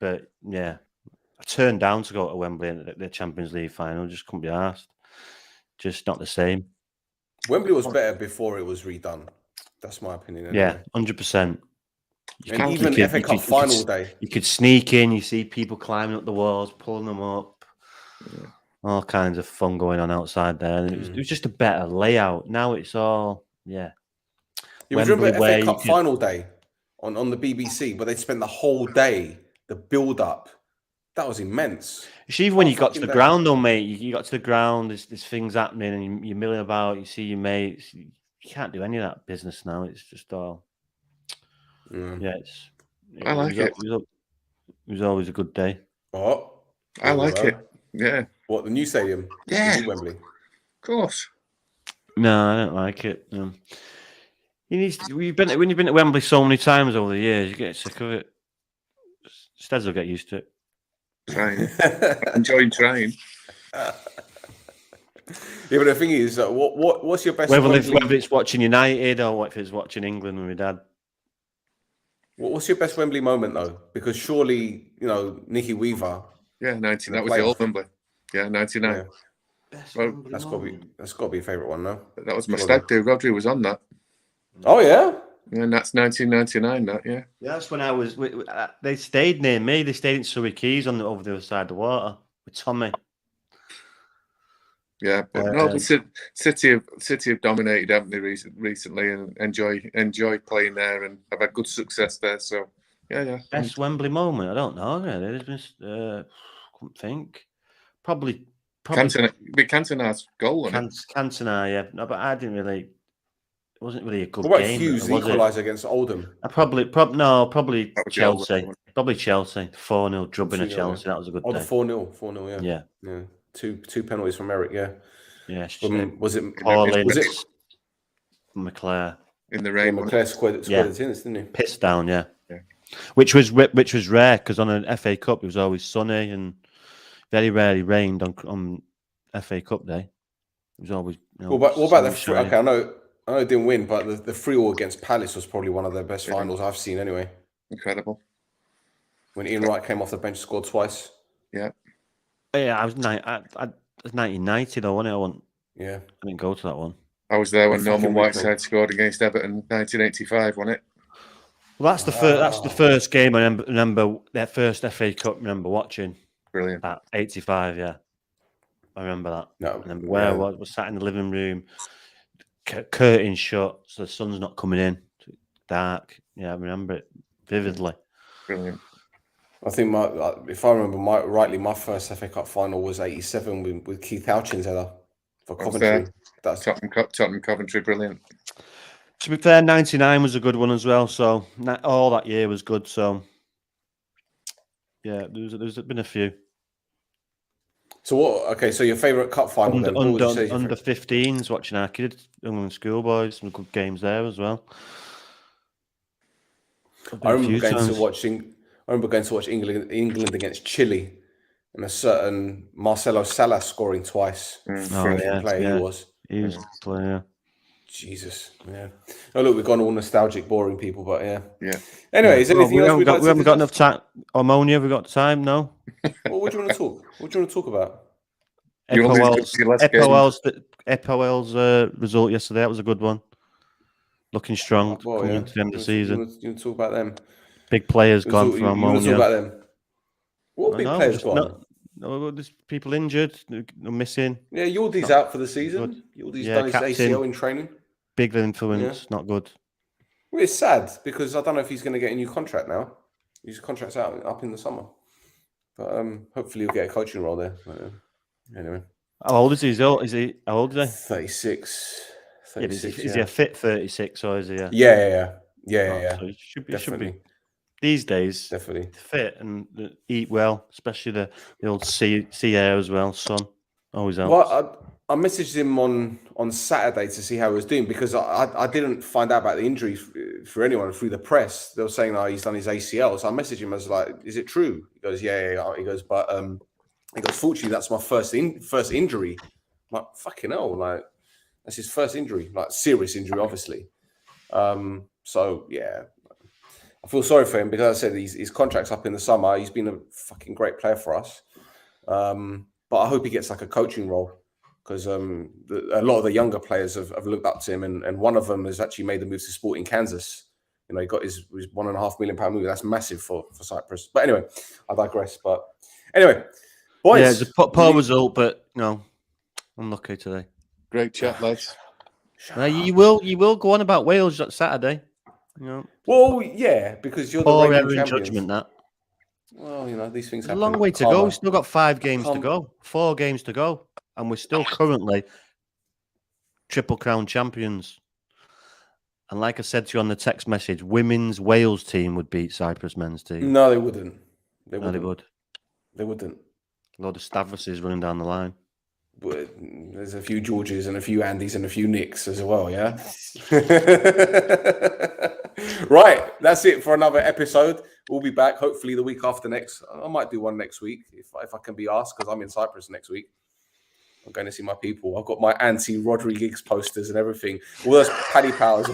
but yeah. I turned down to go to Wembley at the Champions League final. Just couldn't be asked. Just not the same. Wembley was better before it was redone. That's my opinion. Anyway. Yeah, 100%. And even FA Cup final day. You could sneak in, you see people climbing up the walls, pulling them up. Yeah. All kinds of fun going on outside there. And it was just a better layout. Now it's all, yeah. You remember FA Cup final day on the BBC, where they spent the whole day, the build-up. That was immense. It's even when you got to the ground, though, mate. You got to the ground, there's things happening, and you're milling about, you see your mates. You can't do any of that business now. It's just all... Yeah, I like it. It was always a good day. Oh, I like it. Yeah. What, the new stadium? Yeah. Wembley. Of course. No, I don't like it. You need to, when you've been to Wembley so many times over the years, you get sick of it. Steds will get used to it. Trying. Enjoying trying. Yeah, but the thing is, what's your best? Whether it's watching United or if it's watching England with my dad. What's your best Wembley moment though? Because surely, Nicky Weaver. Yeah, 19. That was the old Wembley. Yeah, 99. Yeah. Well, that's got to be a favourite one, no? That was my stag do. Rhodri was on that. Oh yeah. Yeah, and that's 1999. That yeah. Yeah, that's when I was. They stayed near me. They stayed in Surrey Quays over the other side of the water with Tommy. Yeah, but no, the City have dominated, haven't they, recently, and enjoy playing there, and have had good success there. So, yeah. Best Wembley moment? I don't know. Really, couldn't think. Probably. Cantona's goal, wasn't it? Cantona, yeah. No, but I didn't really. It wasn't really a good game. What about Hughes equaliser against Oldham? Probably Chelsea. Probably Chelsea. 4-0 drubbing at Chelsea. That was a good day. The 4-0, yeah. Yeah. Two penalties from Eric, yeah. Yeah. Was it McClare? In the rain. McClare squared it in, didn't he? Pissed down, yeah. Which was rare because on an FA Cup it was always sunny and very rarely rained on FA Cup day. It was always. What about the? Okay, I know it didn't win, but the 3-3 against Palace was probably one of the best finals I've seen. Anyway, incredible. When Ian Wright came off the bench, scored twice. Yeah. Yeah, I was 1990 though, wasn't it? Yeah. I didn't go to that one. I was there when Norman Whiteside scored against Everton 1985, wasn't it? Well, that's the first game I remember that first FA Cup. Remember watching. Brilliant. At 85, yeah, I remember that. No, I remember where I was sat in the living room, curtain shut, so the sun's not coming in, dark. Yeah, I remember it vividly. Brilliant. I think if I remember rightly, my first FA Cup final was '87 with Keith Houchins header for Coventry. That's Tottenham Coventry, brilliant. To be fair, 99 was a good one as well. So all that year was good. So yeah, there's been a few. So what? Okay, so your favourite cup final under 15s, watching our kids, England schoolboys, some good games there as well. I remember going to watching I remember going to watch England against Chile, and a certain Marcelo Salas scoring twice. Freaking player he was. He was a player. Jesus, yeah. Oh look, we've gone all nostalgic, boring people, but yeah. Yeah. Anyway, is anything else we haven't got enough time. Ammonia, have we got time? No. Well, what do you want to talk? What do you want to talk about? EPOL's result yesterday. That was a good one. Looking strong coming to the end of the season. You want to talk about them? Big players gone from Ammonia. You want to talk about them? What big players gone? No, there's people injured, missing. Yeah, Yordi's out for the season. Yordi's done his ACL in training. Big influence, not good. Well, it's sad because I don't know if he's going to get a new contract now. His contract's up in the summer. But hopefully he'll get a coaching role there. Anyway. How old is he? How old is he? 36. Is he a fit 36 or is he a... Yeah. So he should be. These days, definitely fit and eat well, especially the old sea air as well. Sun always helps. Well, I messaged him on Saturday to see how he was doing because I didn't find out about the injury for anyone through the press. They were saying, he's done his ACL. So I messaged him. I was like, "Is it true?" He goes, "Yeah." He goes, "But fortunately, that's my first injury." I'm like, fucking hell, like that's his first injury, like serious injury, obviously. So yeah. I feel sorry for him because I said his contract's up in the summer. He's been a fucking great player for us. But I hope he gets like a coaching role because a lot of the younger players have looked up to him, and one of them has actually made the move to Sporting Kansas. You know, he got his £1.5 million move. That's massive for Cyprus. But anyway, I digress. But anyway, boys. Yeah, it's a poor result, but no, unlucky today. Great chat, lads. You will go on about Wales on Saturday. You know. Well, yeah, because you're the reigning champions. Judgment that. Well, you know, these things happen. There's a long way to go. We've still got 5 games to go, 4 games to go, and we're still currently Triple Crown champions. And like I said to you on the text message, women's Wales team would beat Cyprus men's team. No, they wouldn't. They would. They wouldn't. A lot of Stavroses running down the line. But there's a few Georges and a few Andys and a few Nicks as well, yeah? Right, that's it for another episode. We'll be back hopefully the week after next. I might do one next week if I can be asked because I'm in Cyprus next week. I'm going to see my people. I've got my anti-Rhodri gigs posters and everything. All those Paddy Pals,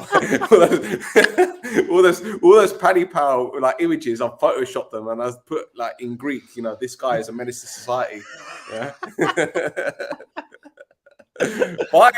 all those Paddy Pal like images. I've photoshopped them and I've put like in Greek. You know, this guy is a menace to society. Yeah. Bye.